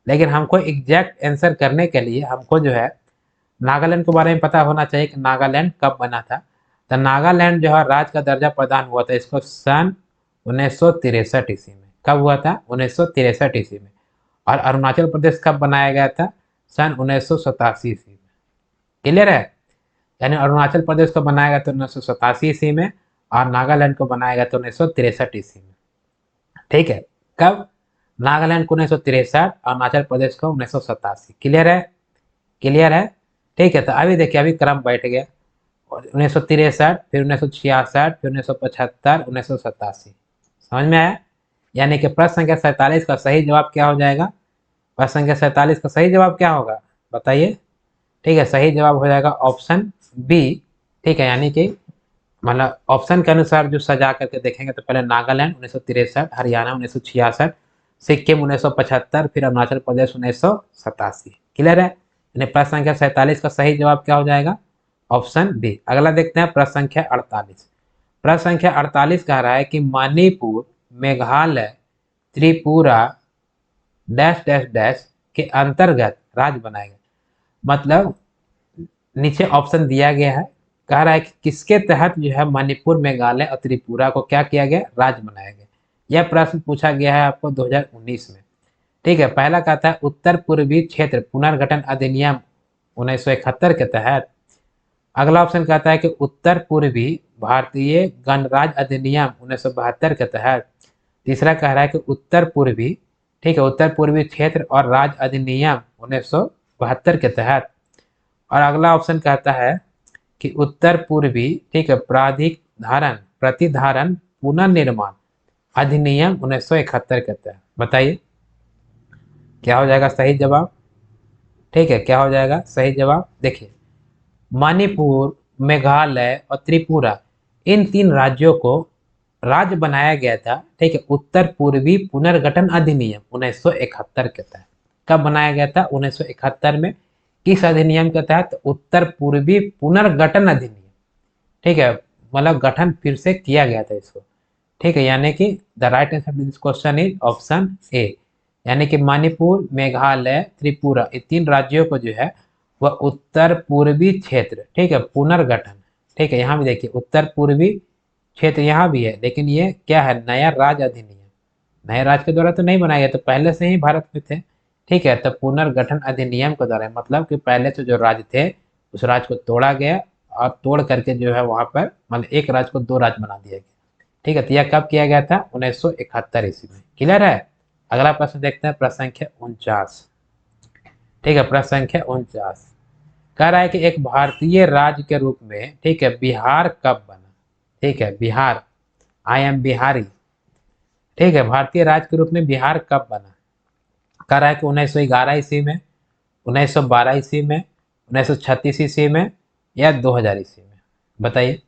लेकिन हमको एग्जैक्ट आंसर करने के लिए हमको जो है नागालैंड के बारे में पता होना चाहिए कि नागालैंड कब बना था। तो नागालैंड जो है राज्य का दर्जा प्रदान हुआ था इसको सन 1963 ईस्वी में। कब हुआ था, 1963 ईस्वी में। और अरुणाचल प्रदेश कब बनाया गया था, सन 1987 ईस्वी में। क्लियर है, यानी अरुणाचल प्रदेश को बनाया गया था 1987 ईस्वी में, और नागालैंड को बनाया गया था 1963 ईस्वी में। ठीक है, कब, नागालैंड को 1963, अरुणाचल प्रदेश को 1987। क्लियर है, क्लियर है। ठीक है, तो अभी देखिए, अभी क्रम बैठ गया, 1963, फिर 1966, फिर 1975, 1987। समझ में आया। यानी कि प्रश्न संख्या 47 का सही जवाब क्या हो जाएगा, प्रश्न संख्या 47 का सही जवाब क्या होगा, बताइए। ठीक है, सही जवाब हो जाएगा ऑप्शन बी। ठीक है, यानी कि मतलब ऑप्शन के अनुसार जो सजा करके देखेंगे तो पहले नागालैंड 1963, हरियाणा 1966, सिक्किम 1975, फिर अरुणाचल प्रदेश 1987। क्लियर है, यानी प्रश्न संख्या 47 का सही जवाब क्या हो जाएगा, ऑप्शन बी। अगला देखते हैं प्रश्न संख्या 48। प्रश्न संख्या 48 कह रहा है कि Manipur, Meghalaya, Tripura dash dash dash के अंतर्गत राज्य बनाएगा। मतलब नीचे ऑप्शन दिया गया है, कह रहा है कि किसके तहत जो है मणिपुर, मेघालय और त्रिपुरा को क्या किया गया, राज्य बनाया गया। यह प्रश्न पूछा गया है आपको 2019 में। ठीक है, पहला कहता है उत्तर पूर्वी क्षेत्र पुनर्गठन अधिनियम 1971 के तहत। अगला ऑप्शन कहता है कि उत्तर पूर्वी भारतीय गणराज्य अधिनियम 1972 के तहत। तीसरा कह रहा है कि उत्तर पूर्वी, ठीक है, उत्तर पूर्वी क्षेत्र और राज्य अधिनियम 1972 के तहत। और अगला ऑप्शन कहता है कि उत्तर पूर्वी, ठीक है, प्राधिधारण प्रतिधारण पुनर्निर्माण अधिनियम 1971 के तहत। बताइए क्या हो जाएगा सही जवाब। ठीक है, क्या हो जाएगा सही जवाब। देखिए, मणिपुर, मेघालय और त्रिपुरा, इन तीन राज्यों को राज्य बनाया गया था, ठीक है, उत्तर पूर्वी पुनर्गठन अधिनियम 1971 के तहत। कब बनाया गया था? 1971 में। किस अधिनियम के तहत? उत्तर पूर्वी पुनर्गठन अधिनियम। ठीक है, मतलब गठन फिर से किया गया था इसको। ठीक है, यानी कि the right answer this question is option ए, यानी कि मणिपुर, मेघालय, त्रिपुरा, ये तीन राज्यों को जो है वह उत्तर पूर्वी क्षेत्र, ठीक है, पुनर्गठन। ठीक है, यहाँ भी देखिए उत्तर पूर्वी क्षेत्र यहाँ भी है, लेकिन ये क्या है? नया राज्य अधिनियम। नए राज्य के द्वारा तो नहीं बनाया गया, तो पहले से ही भारत में थे। ठीक है, तो पुनर्गठन अधिनियम के द्वारा, मतलब कि पहले से जो राज्य थे उस राज्य को तोड़ा गया और तोड़ करके जो है वहां पर मतलब एक राज्य को दो राज्य बना दिया गया। ठीक है, तो यह कब किया गया था? 1971 ईस्वी में। क्लियर है? अगला प्रश्न देखते हैं, प्रश्न संख्या 49। ठीक है, प्रश्न संख्या 49 कह रहा है कि एक भारतीय राज्य के रूप में, ठीक है, बिहार कब बना? ठीक है, बिहार, आई एम बिहारी। ठीक है, भारतीय राज्य के रूप में बिहार कब बना? कह रहा है कि 1911 ईस्वी में, 1912 ईस्वी में, 1936 ईस्वी में या 2000 ईस्वी में। बताइए,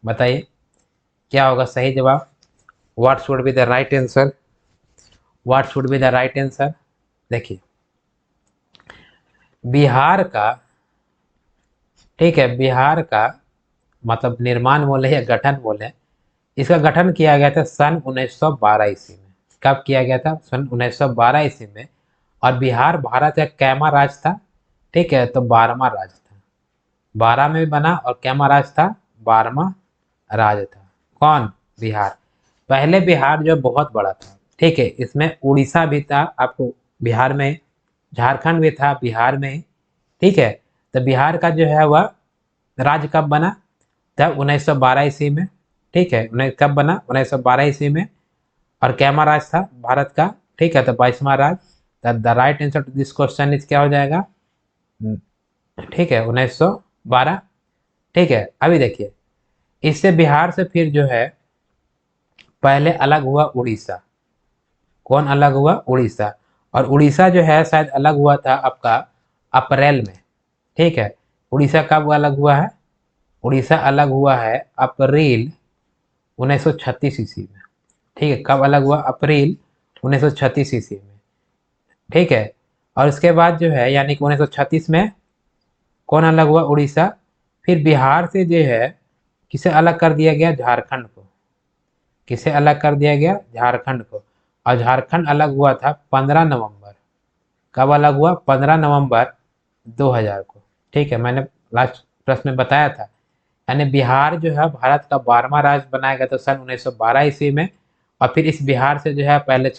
बताइए क्या होगा सही जवाब। What should be the right answer? What should be the right answer? देखिए, बिहार का, ठीक है, बिहार का मतलब निर्माण बोले या गठन बोले, इसका गठन किया गया था सन 1912 ईस्वी में। कब किया गया था? सन 1912 ईस्वी में। और बिहार भारत का कैमा राज्य था। ठीक है, तो 12वां राज्य था। 12 में भी बना और कैमा राज्य था, 12वां राज्य था। कौन? बिहार। पहले बिहार जो बहुत बड़ा था, ठीक है, इसमें उड़ीसा भी था आपको बिहार में, झारखंड भी था बिहार में। ठीक है, तो बिहार का जो है वह राज्य कब बना? तब 1912 ईस्वी में। ठीक है, कब बना? 1912 ईस्वी में। और कैमा राज था भारत का। ठीक है, तो 22वां राज्य। The right answer to this question is क्या हो जाएगा? ठीक है, 1912। ठीक है, अभी देखिए, इससे बिहार से फिर जो है पहले अलग हुआ उड़ीसा। कौन अलग हुआ? उड़ीसा। और उड़ीसा जो है शायद अलग हुआ था आपका अप्रैल में। ठीक है, उड़ीसा कब अलग हुआ है? उड़ीसा अलग हुआ है अप्रैल 1936 ईस्वी में। ठीक है, कब अलग हुआ? अप्रैल 1936 ईस्वी में। ठीक है, और उसके बाद जो है यानी कि 1936 में कौन अलग हुआ? उड़ीसा। फिर बिहार से जो है किसे अलग कर दिया गया? झारखंड को। किसे अलग कर दिया गया? झारखंड को। और झारखंड अलग हुआ था 15 नवंबर। कब अलग हुआ? 15 नवंबर 2000 को। ठीक है, मैंने लास्ट प्रश्न में बताया था। यानी बिहार जो है भारत का 12वां राज्य बनाया गया था सन 1912 ईस्वी में। और फिर इस बिहार से जो है पहले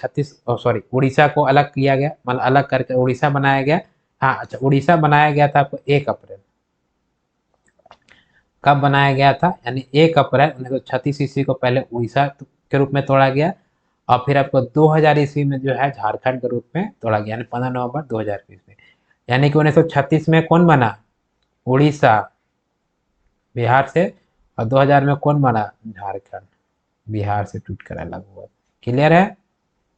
उड़ीसा को अलग किया गया, मतलब अलग करके उड़ीसा बनाया गया। हाँ, अच्छा, उड़ीसा बनाया गया था आपको 1 अप्रैल। कब बनाया गया था? यानी 1 अप्रैल 1936 ईस्वी को पहले उड़ीसा के रूप में तोड़ा गया। और फिर आपको 2000 ईस्वी में जो है झारखंड के रूप में तोड़ा गया, यानी 15 नवंबर 2000 ईस्वी। यानी कि 1936 में कौन बना? उड़ीसा बिहार से। और 2000 में कौन बना? झारखंड बिहार से टूट कर अलग हुआ। क्लियर है?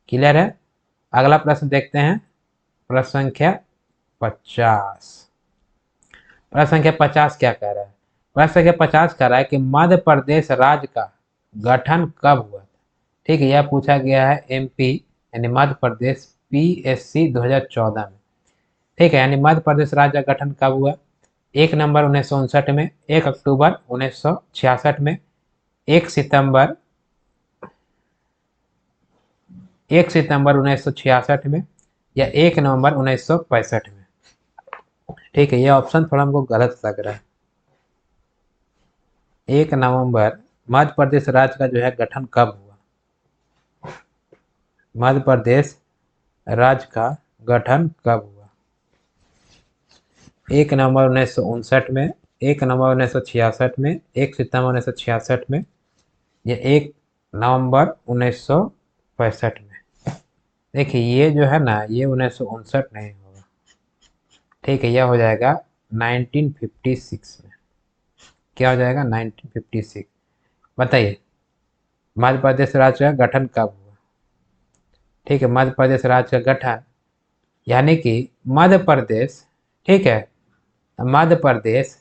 क्लियर है? अगला प्रश्न देखते हैं, प्रश्न संख्या 50। प्रश्न संख्या 50 क्या कह रहा है? प्रश्न संख्या 50 कह रहा है कि मध्य प्रदेश राज्य का गठन कब हुआ था? ठीक है, यह पूछा गया है एमपी यानी मध्य प्रदेश पीएससी 2014 में। ठीक है, यानी मध्य प्रदेश राज्य का गठन कब हुआ? 1 नवंबर 1959 में, 1 अक्टूबर 1966 में, 1 सितंबर, 1 सितंबर 1966 में, या 1 नवंबर 1965 में। ठीक है, ये ऑप्शन थोड़ा हमको गलत लग रहा है। 1 नवंबर, मध्य प्रदेश राज्य का जो है गठन कब हुआ? मध्य प्रदेश राज्य का गठन कब हुआ? 1 नवंबर 1959 में, 1 नवंबर 1966 में, 1 सितंबर 1966 में, या 1 नवंबर 1965 में। देखिए ये जो है ना, ये 1959 नहीं होगा, ठीक है, यह हो जाएगा 1956 में। क्या हो जाएगा? 1956। बताइए, मध्य प्रदेश राज्य का गठन कब हुआ? ठीक है, मध्य प्रदेश राज्य का गठन, यानी कि मध्य प्रदेश, ठीक है, मध्य प्रदेश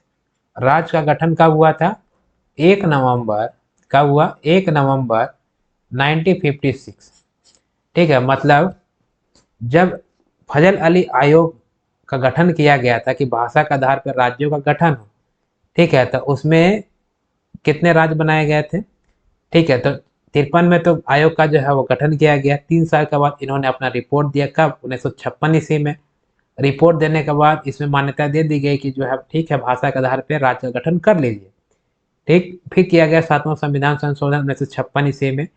राज्य का गठन कब हुआ था? 1 नवंबर, कब हुआ? 1 नवंबर 1956। ठीक है, मतलब जब फजल अली आयोग का गठन किया गया था कि भाषा के आधार पर राज्यों का गठन हो, ठीक है, तो उसमें कितने राज्य बनाए गए थे? ठीक है, तो 53 में तो आयोग का जो है वो गठन किया गया। 3 साल के बाद इन्होंने अपना रिपोर्ट दिया, कब? 1956 ईस्वी में। रिपोर्ट देने के बाद इसमें मान्यता दे दी गई कि जो है ठीक है, भाषा के आधार पर राज्य का गठन कर लीजिए। ठीक, फिर किया गया 7वां संविधान संशोधन 1956 ईस्वी में,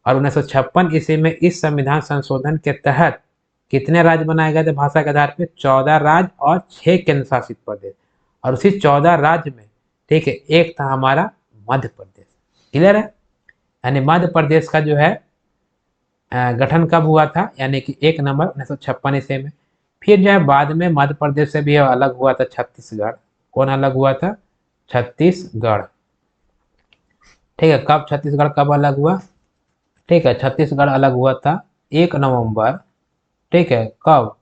और 1956 ईस्वी में इस संविधान संशोधन के तहत कितने राज्य बनाए गए थे भाषा के आधार पर? 14 राज्य और 6 केंद्र शासित प्रदेश। और उसी 14 राज्य में, ठीक है, एक था हमारा मध्य प्रदेश। क्लियर है? यानी मध्य प्रदेश का जो है गठन कब हुआ था? यानी कि 1 नवंबर 1956 ईस्वी में। फिर जो है बाद में मध्य प्रदेश से भी अलग हुआ था छत्तीसगढ़। कौन अलग हुआ था? छत्तीसगढ़। ठीक है, कब छत्तीसगढ़ कब अलग हुआ? ठीक है, छत्तीसगढ़ अलग हुआ था 1 नवंबर, ठीक है, कब?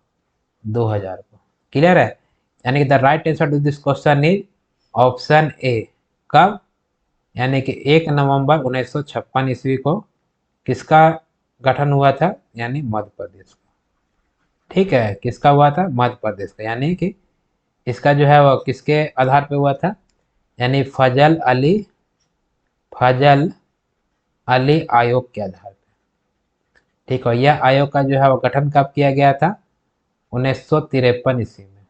2000 को। क्लियर है? यानी कि the right answer to this question is option A. कब? यानी कि 1 नवंबर 1956 ईस्वी को किसका गठन हुआ था? यानी मध्य प्रदेश का। ठीक है, किसका हुआ था? मध्य प्रदेश का। यानी कि इसका जो है वो किसके आधार पे हुआ था? यानी फजल अली आयोग के आधार पे। ठीक है, यह आयोग का जो है वो गठन कब किया गया था? 1953 ईस्वी में।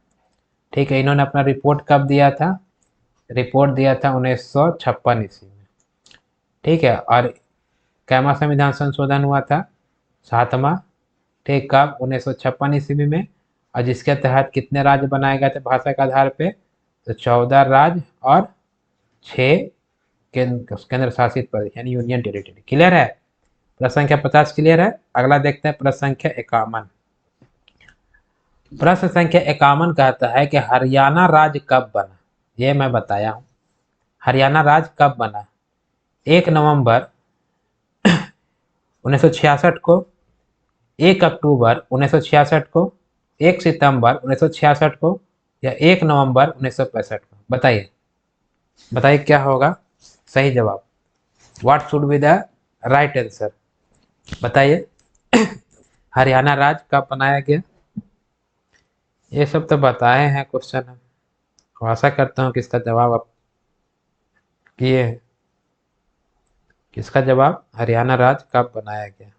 ठीक है, इन्होंने अपना रिपोर्ट कब दिया था? रिपोर्ट दिया था 1956 ईस्वी में। ठीक है, और कैमा संविधान संशोधन हुआ था? 7वां। ठीक, कब? 1956 ईस्वी में। और जिसके तहत कितने राज्य बनाए गए थे भाषा के आधार पे? तो 14 राज्य और 6 केंद्र शासित प्रदेश, यानी यूनियन टेरिटरी। क्लियर है? प्रश्न संख्या 50 क्लियर है। अगला देखते हैं प्रश्न संख्या 51। प्रश्न संख्या 51 कहता है कि हरियाणा राज्य कब बना? ये मैं बताया हूं, हरियाणा राज्य कब बना? 1 नवंबर 1966 को, 1 अक्टूबर 1966 को, 1 सितंबर 1966 को, या 1 नवंबर 1965 को? बताइए, बताइए क्या होगा सही जवाब? What should be the right answer? बताइए। हरियाणा राज्य कब बनाया गया? ये सब तो बताए हैं क्वेश्चन हम, आशा करता हूँ कि इसका जवाब आप किए हैं। किसका जवाब? हरियाणा राज्य कब बनाया गया?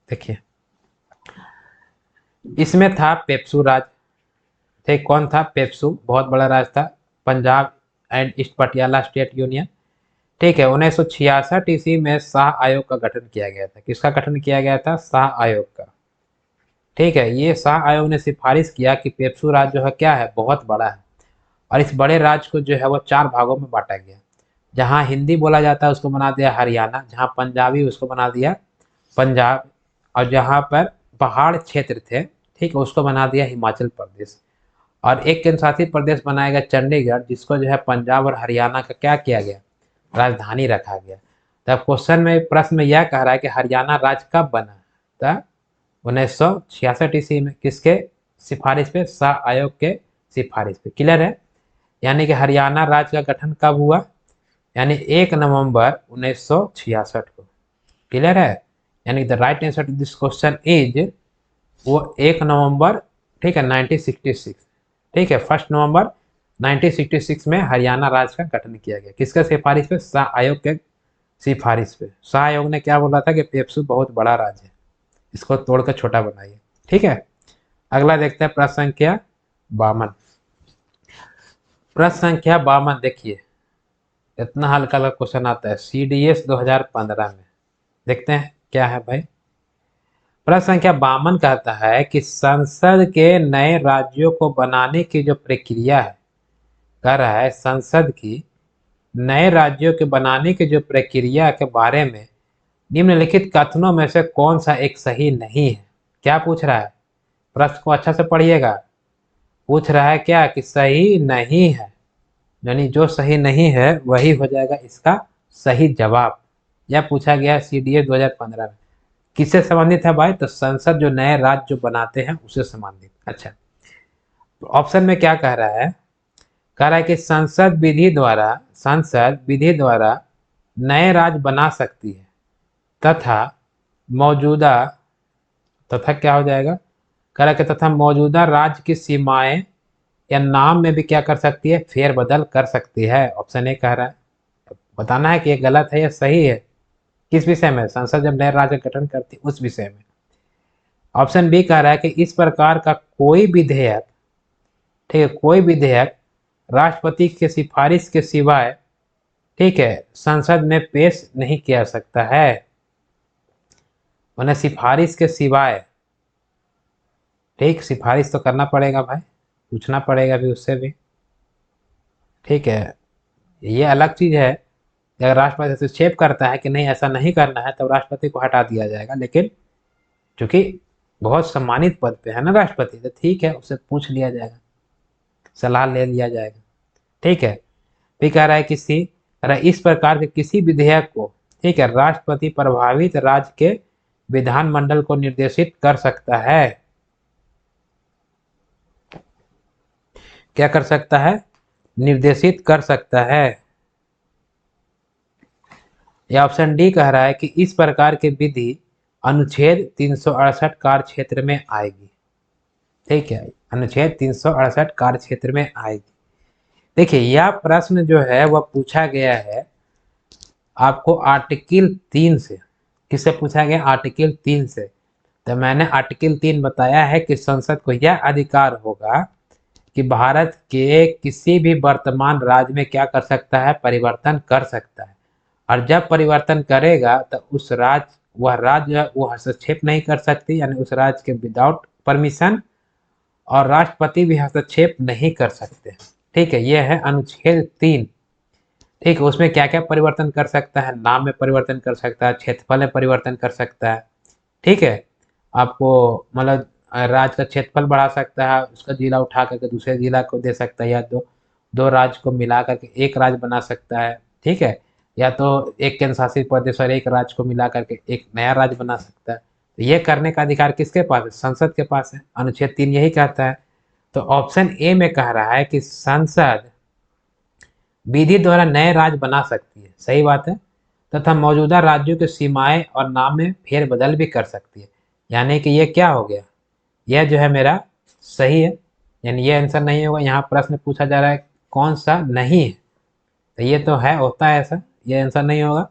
देखिए, इसमें था पेप्सू राज्य। ठीक, कौन था? पेप्सू, बहुत बड़ा राज्य था, Punjab and east Patiala state union. ठीक है, 1966 ईस्वी में शाह आयोग का गठन किया गया था। किसका गठन किया गया था? शाह आयोग का। ठीक है, ये शाह आयोग ने सिफारिश किया कि पेप्सू राज्य जो है क्या है, बहुत बड़ा है, और इस बड़े राज्य को जो है वो 4 भागों में बांटा गया। जहाँ हिंदी बोला जाता है उसको बना दिया हरियाणा, जहाँ पंजाबी उसको बना दिया पंजाब, और जहाँ पर पहाड़ क्षेत्र थे, ठीक है, उसको बना दिया हिमाचल प्रदेश। और एक केंद्र शासित प्रदेश बनाया गया चंडीगढ़, जिसको जो है पंजाब और हरियाणा का क्या किया गया? राजधानी रखा गया। तब क्वेश्चन में, प्रश्न में यह कह रहा है कि हरियाणा राज्य कब बना? तब 1966 ईस्वी में। किसके सिफारिश पे? शाह आयोग के सिफारिश पे। क्लियर है? यानी कि हरियाणा राज्य का गठन कब हुआ? यानी 1 नवंबर 1966 को। क्लियर है? यानी the right answer to this question is वो 1 नवंबर, ठीक है, 1966। ठीक है, 1 नवंबर 1966 में हरियाणा राज्य का गठन किया गया। किसके सिफारिश पे? शाह आयोग के सिफारिश पे। शाह आयोग ने क्या बोला था कि पेप्सू बहुत बड़ा राज्य है, इसको तोड़कर छोटा बनाइए। ठीक है, अगला देखते हैं प्रश्न संख्या 52। प्रश्न संख्या 52 देखिए, इतना हल्का हल्का क्वेश्चन आता है CDS 2015 में। देखते हैं क्या है भाई। प्रश्न संख्या 52 कहता है कि संसद के नए राज्यों को बनाने की जो प्रक्रिया है, कह रहा है संसद की नए राज्यों के बनाने की जो प्रक्रिया के बारे में निम्नलिखित कथनों में से कौन सा एक सही नहीं है। क्या पूछ रहा है, प्रश्न को अच्छा से पढ़िएगा। पूछ रहा है क्या कि सही नहीं है, यानी जो सही नहीं है वही हो जाएगा इसका सही जवाब। यह पूछा गया सीडीए 2015 में। किससे संबंधित है भाई, तो संसद जो नए राज्य जो बनाते हैं उससे संबंधित। अच्छा, तो ऑप्शन में क्या कह रहा है, कह रहा है कि संसद विधि द्वारा नए राज्य बना सकती है तथा मौजूदा, तथा क्या हो जाएगा, कह रहा है कि तथा मौजूदा राज्य की सीमाएं या नाम में भी क्या कर सकती है, फेरबदल कर सकती है। ऑप्शन ए कह रहा है। बताना है कि ये गलत है या सही है, किस विषय में, संसद जब नए राज्य गठन करती है उस विषय में। ऑप्शन बी कह रहा है कि इस प्रकार का कोई विधेयक, ठीक है, कोई विधेयक राष्ट्रपति के सिफारिश के सिवाय, ठीक है, संसद में पेश नहीं किया सकता है। उन्हें सिफारिश के सिवाय, ठीक, सिफारिश तो करना पड़ेगा भाई, पूछना पड़ेगा भी उससे भी, ठीक है। ये अलग चीज है, अगर राष्ट्रपति हस्तक्षेप करता है कि नहीं ऐसा नहीं करना है, तब राष्ट्रपति को हटा दिया जाएगा। लेकिन चूंकि बहुत सम्मानित पद पे है ना राष्ट्रपति, तो ठीक है, उससे पूछ लिया जाएगा, सलाह ले लिया जाएगा, ठीक है। फिर कह रहा है इस प्रकार के किसी विधेयक को, ठीक है, राष्ट्रपति प्रभावित राज्य के विधानमंडल को निर्देशित कर सकता है। क्या कर सकता है, निर्देशित कर सकता है। या ऑप्शन डी कह रहा है कि इस प्रकार की विधि अनुच्छेद 368 कार्य क्षेत्र में आएगी, ठीक है, अनुच्छेद 368 कार्य क्षेत्र में आएगी। देखिए यह प्रश्न जो है वह पूछा गया है आपको आर्टिकल 3 से। किससे पूछा गया, आर्टिकल 3 से। तो मैंने आर्टिकल 3 बताया है कि संसद को यह अधिकार होगा कि भारत के किसी भी वर्तमान राज्य में क्या कर सकता है, परिवर्तन कर सकता है। और जब परिवर्तन करेगा तो उस राज्य, वह राज्य वो हस्तक्षेप नहीं कर सकती, यानी उस राज्य के विदाउट परमिशन, और राष्ट्रपति भी हस्तक्षेप नहीं कर सकते, ठीक है। यह है अनुच्छेद 3, ठीक है। उसमें क्या क्या परिवर्तन कर सकता है, नाम में परिवर्तन कर सकता है, क्षेत्रफल में परिवर्तन कर सकता है, ठीक है। आपको मतलब राज्य का क्षेत्रफल बढ़ा सकता है, उसका जिला उठा करके दूसरे जिला को दे सकता है, या दो दो राज्य को मिला करके एक राज्य बना सकता है, ठीक है। या तो एक केंद्र शासित प्रदेश और एक राज्य को मिला करके एक नया राज्य बना सकता है। तो ये करने का अधिकार किसके पास है, संसद के पास है। अनुच्छेद 3 यही कहता है। तो ऑप्शन ए में कह रहा है कि संसद विधि द्वारा नए राज्य बना सकती है, सही बात है, तथा मौजूदा राज्यों की सीमाएं और नाम में फेरबदल भी कर सकती है। यानी कि ये क्या हो गया, यह जो है मेरा सही है, यानी ये आंसर नहीं होगा। यहाँ प्रश्न पूछा जा रहा है कौन सा नहीं है, तो ये तो है, होता है ऐसा, ये आंसर नहीं होगा।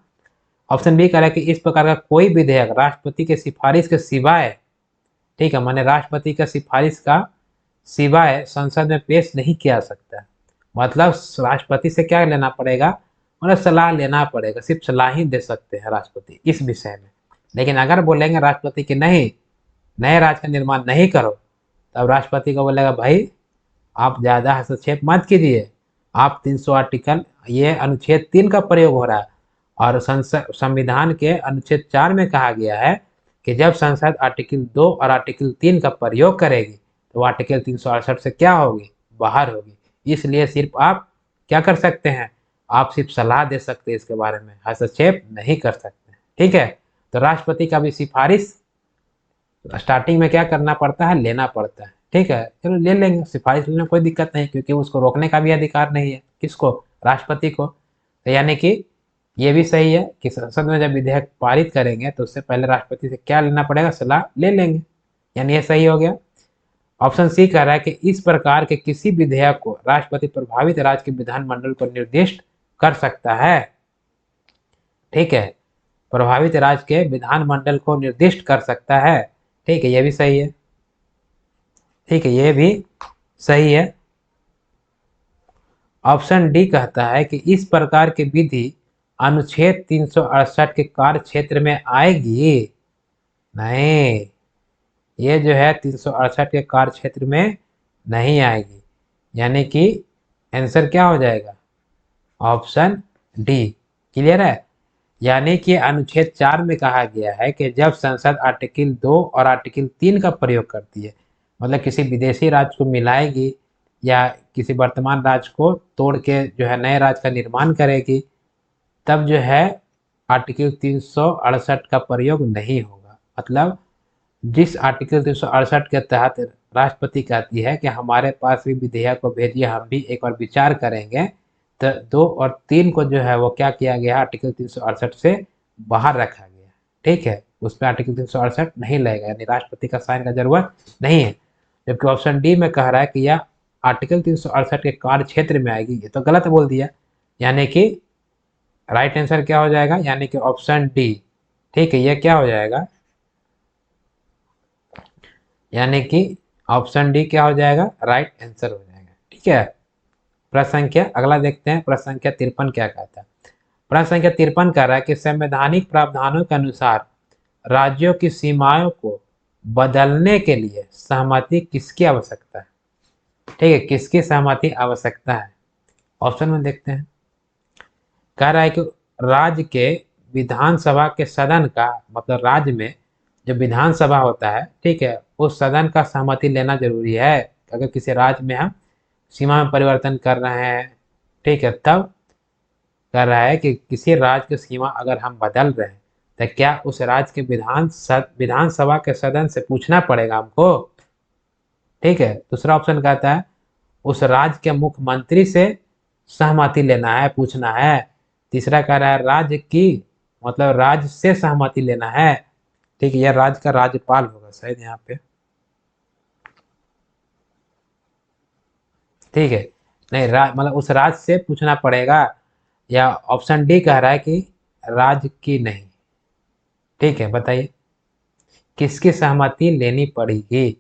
ऑप्शन बी कह रहा है कि इस प्रकार का कोई विधेयक राष्ट्रपति के सिफारिश के सिवाय, ठीक है, माने राष्ट्रपति का सिफारिश का सिवाय संसद में पेश नहीं किया सकता। मतलब राष्ट्रपति से क्या लेना पड़ेगा, मतलब सलाह लेना पड़ेगा, सिर्फ सलाह ही दे सकते हैं राष्ट्रपति इस विषय में। लेकिन अगर बोलेंगे राष्ट्रपति कि नहीं, नए राज्य का निर्माण नहीं करो, तब राष्ट्रपति को बोलेगा भाई आप ज़्यादा हस्तक्षेप मत कीजिए, आप 300 आर्टिकल, ये अनुच्छेद 3 का प्रयोग हो रहा है, और संसद संविधान के अनुच्छेद 4 में कहा गया है कि जब संसद आर्टिकल 2 और आर्टिकल 3 का प्रयोग करेगी तो आर्टिकल 368 से क्या होगी, बाहर होगी। इसलिए सिर्फ आप क्या कर सकते हैं, आप सिर्फ सलाह दे सकते हैं, इसके बारे में हस्तक्षेप नहीं कर सकते, ठीक है। तो राष्ट्रपति का भी सिफारिश स्टार्टिंग में क्या करना पड़ता है, लेना पड़ता है, ठीक है। चलो ले लेंगे, सिफारिश लेने में कोई दिक्कत नहीं, क्योंकि उसको रोकने का भी अधिकार नहीं है, किसको, राष्ट्रपति को। तो यानी कि ये भी सही है कि संसद में जब विधेयक पारित करेंगे तो उससे पहले राष्ट्रपति से क्या लेना पड़ेगा, सलाह ले लेंगे, यानी ये सही हो गया। ऑप्शन सी कह रहा है कि इस प्रकार के किसी विधेयक को राष्ट्रपति प्रभावित राज्य के विधानमंडल को निर्दिष्ट कर सकता है, ठीक है, प्रभावित राज्य के विधानमंडल को निर्दिष्ट कर सकता है, ठीक है, ये भी सही है, ठीक है, ये भी सही है। ऑप्शन डी कहता है कि इस प्रकार की विधि अनुच्छेद 368 के कार्य क्षेत्र में आएगी, नहीं, ये जो है 368 के कार्य क्षेत्र में नहीं आएगी, यानी कि आंसर क्या हो जाएगा, ऑप्शन डी। क्लियर है। यानी कि अनुच्छेद 4 में कहा गया है कि जब संसद आर्टिकल 2 और आर्टिकल 3 का प्रयोग करती है, मतलब किसी विदेशी राज्य को मिलाएगी या किसी वर्तमान राज्य को तोड़ के जो है नए राज्य का निर्माण करेगी, तब जो है आर्टिकल 368 का प्रयोग नहीं होगा। मतलब जिस आर्टिकल 368 के तहत राष्ट्रपति कहती है कि हमारे पास भी विधेयक को भेजिए, हम भी एक बार विचार करेंगे, तो 2 और 3 को जो है वो क्या किया गया, आर्टिकल 368 से बाहर रखा गया। ठीक है, उस पर आर्टिकल 368 नहीं लगेगा, यानी राष्ट्रपति का साइन का जरूरत नहीं है। जबकि ऑप्शन डी में कह रहा है कि यह आर्टिकल 368 के कार्य क्षेत्र में आएगी, ये तो गलत बोल दिया। यानी कि राइट आंसर क्या हो जाएगा, यानी कि ऑप्शन डी। ठीक है, ये क्या हो जाएगा, यानी कि ऑप्शन डी क्या हो जाएगा, राइट आंसर हो जाएगा। ठीक है। प्रश्न संख्या अगला देखते हैं, प्रश्न संख्या 53 क्या कहता है। प्रश्न संख्या 53 कह रहा है कि संवैधानिक प्रावधानों के अनुसार राज्यों की सीमाओं को बदलने के लिए सहमति किसकी आवश्यकता है। ठीक है, किसकी सहमति आवश्यकता है, ऑप्शन में देखते हैं। कह रहा है कि राज्य के विधानसभा के सदन का, मतलब राज्य में जो विधानसभा होता है, ठीक है, उस सदन का सहमति लेना जरूरी है। अगर किसी राज्य में हम सीमा में परिवर्तन कर रहे हैं, ठीक है, तब कह रहा है कि किसी राज्य की सीमा अगर हम बदल रहे हैं तो क्या उस राज्य के विधानसभा के सदन से पूछना पड़ेगा हमको। ठीक है, दूसरा ऑप्शन कहता है उस राज्य के मुख्यमंत्री से सहमति लेना है, पूछना है। तीसरा कह रहा है राज्य की, मतलब राज्य से सहमति लेना है। ठीक है, यह राज्य का राज्यपाल होगा शायद यहाँ पे। ठीक है, नहीं मतलब उस राज्य से पूछना पड़ेगा, या ऑप्शन डी कह रहा है कि राज्य की नहीं। ठीक है, बताइए किसकी सहमति लेनी पड़ेगी।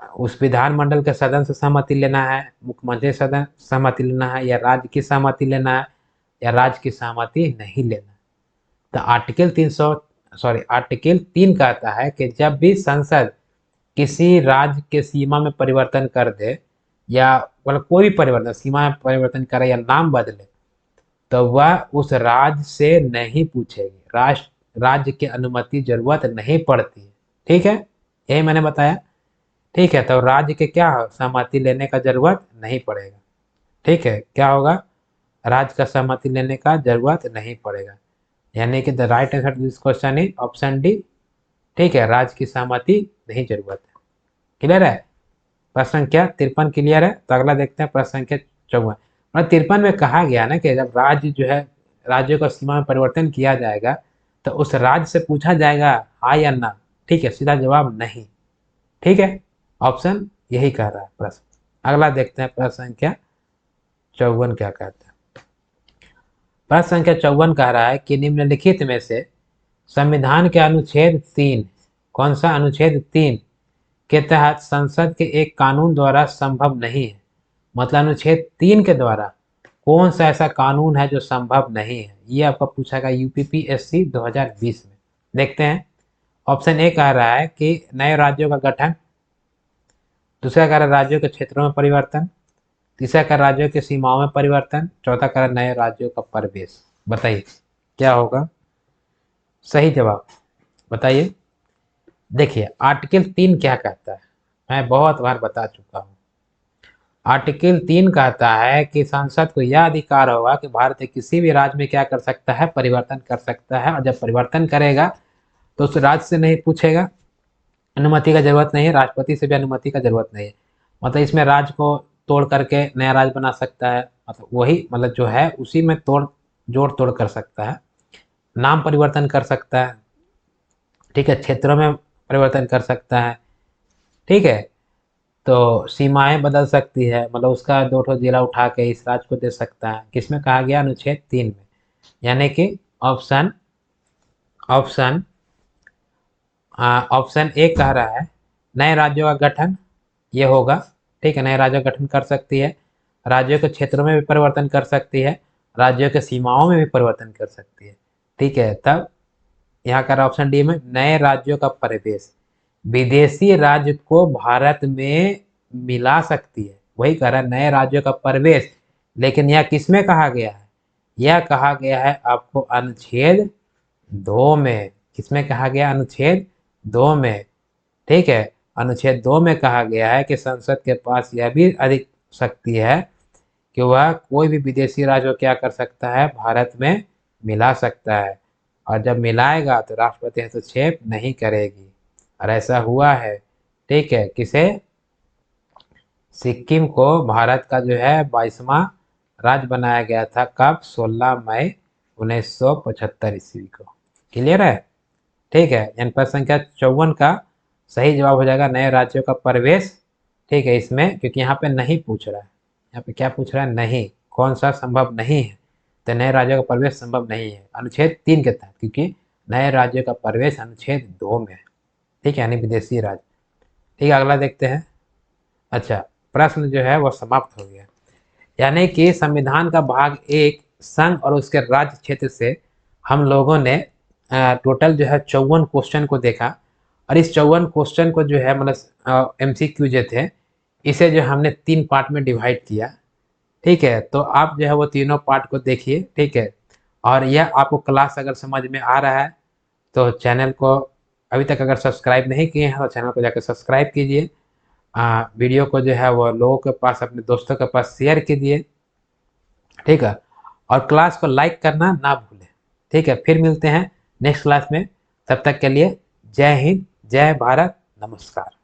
उस विधानमंडल के सदन से सहमति लेना है, मुख्यमंत्री सदन सहमति लेना है, या राज्य की सहमति लेना है, या राज्य की सहमति नहीं लेना। तो आर्टिकल 3 कहता है कि जब भी संसद किसी राज्य के सीमा में परिवर्तन कर दे, या मतलब कोई भी परिवर्तन, सीमा में परिवर्तन करे या नाम बदले, तो वह उस राज्य से नहीं पूछेगी, राज्य की अनुमति जरूरत नहीं पड़ती है। ठीक है, यही मैंने बताया। ठीक है, तो राज्य के क्या सहमति लेने का जरूरत नहीं पड़ेगा। ठीक है, क्या होगा, राज्य का सहमति लेने का जरूरत नहीं पड़ेगा, यानी कि the right answer to this question is option D. ठीक है, राज्य की सहमति नहीं जरूरत है। क्लियर है, प्रश्न संख्या 53 क्लियर है। तो अगला देखते हैं प्रश्न संख्या 54। और 53 में कहा गया ना कि जब राज्य जो है, राज्यों का सीमा में परिवर्तन किया जाएगा तो उस राज्य से पूछा जाएगा हाँ या ना। ठीक है, सीधा जवाब नहीं। ठीक है, ऑप्शन यही कह रहा है प्रश्न। अगला देखते हैं प्रश्न संख्या 54 क्या कहता है। प्रश्न संख्या 54 कह रहा है कि निम्नलिखित में से संविधान के अनुच्छेद 3, कौन सा, अनुच्छेद 3 के तहत संसद के एक कानून द्वारा संभव नहीं है। मतलब अनुच्छेद 3 के द्वारा कौन सा ऐसा कानून है जो संभव नहीं है, ये आपका पूछा गया यूपीपीएससी 2020 में। देखते हैं। ऑप्शन ए कह रहा है कि नए राज्यों का गठन, दूसरा कह रहा है राज्यों के क्षेत्रों में परिवर्तन, तीसरा कह राज्यों की सीमाओं में परिवर्तन, चौथा कह रहा नए राज्यों का प्रवेश। बताइए क्या होगा सही जवाब, बताइए। देखिए आर्टिकल 3 क्या कहता है, मैं बहुत बार बता चुका हूँ। आर्टिकल 3 कहता है कि संसद को यह अधिकार होगा कि भारत के किसी भी राज्य में क्या कर सकता है, परिवर्तन कर सकता है, और जब परिवर्तन करेगा तो उस राज्य से नहीं पूछेगा, अनुमति का जरूरत नहीं है, राष्ट्रपति से भी अनुमति का जरूरत नहीं है। मतलब इसमें राज्य को तोड़ करके नया राज्य बना सकता है, मतलब वही, मतलब जो है उसी में जोड़ तोड़ कर सकता है, नाम परिवर्तन कर सकता है। ठीक है, क्षेत्रों में परिवर्तन कर सकता है। ठीक है, तो सीमाएं बदल सकती है, मतलब उसका 2 ठो जिला उठा के इस राज्य को दे सकता है। किसमें कहा गया, अनुच्छेद 3 में। यानी कि ऑप्शन ऑप्शन ऑप्शन ए कह रहा है नए राज्यों का गठन, ये होगा। ठीक है, नए राज्यों का गठन कर सकती है, राज्यों के क्षेत्रों में भी परिवर्तन कर सकती है, राज्यों के सीमाओं में भी परिवर्तन कर सकती है। ठीक है, तब यहाँ का ऑप्शन डी में नए राज्यों का प्रवेश, विदेशी राज्य को भारत में मिला सकती है, वही कह रहा है नए राज्यों का प्रवेश। लेकिन यह किसमें कहा गया है? यह कहा गया है आपको अनुच्छेद 2 में। किसमें कहा गया? अनुच्छेद 2 में। ठीक है, अनुच्छेद 2 में कहा गया है कि संसद के पास यह भी अधिक शक्ति है कि वह कोई भी विदेशी राज्य को क्या कर सकता है? भारत में मिला सकता है। और जब मिलाएगा तो राष्ट्रपति हस्तक्षेप नहीं करेगी, और ऐसा हुआ है। ठीक है, किसे? सिक्किम को भारत का जो है 22वां राज्य बनाया गया था। कब? 16 मई 1975 ईस्वी को। क्लियर है? ठीक है, यानी प्रश्न संख्या 54 का सही जवाब हो जाएगा नए राज्यों का प्रवेश। ठीक है, इसमें क्योंकि यहाँ पे नहीं पूछ रहा है, यहाँ पे क्या पूछ रहा है? नहीं। कौन सा संभव नहीं है? तो नए राज्यों का प्रवेश संभव नहीं है अनुच्छेद 3 के तहत, क्योंकि नए राज्यों का प्रवेश अनुच्छेद 2 में है। ठीक है, यानी विदेशी राज्य। ठीक है, अगला देखते हैं। अच्छा, प्रश्न जो है वो समाप्त हो गया। यानी कि संविधान का भाग 1 संघ और उसके राज्य क्षेत्र से हम लोगों ने टोटल जो है 54 क्वेश्चन को देखा। और इस 54 क्वेश्चन को जो है मतलब MCQ जो थे, इसे जो हमने 3 पार्ट में डिवाइड किया। ठीक है, तो आप जो है वो तीनों पार्ट को देखिए। ठीक है, और यह आपको क्लास अगर समझ में आ रहा है तो चैनल को अभी तक अगर सब्सक्राइब नहीं किए हैं तो चैनल को जाकर सब्सक्राइब कीजिए। वीडियो को जो है वो लोगों के पास, अपने दोस्तों के पास शेयर कीजिए। ठीक है, और क्लास को लाइक करना ना भूलें। ठीक है, फिर मिलते हैं नेक्स्ट क्लास में। तब तक के लिए जय हिंद, जय भारत, नमस्कार।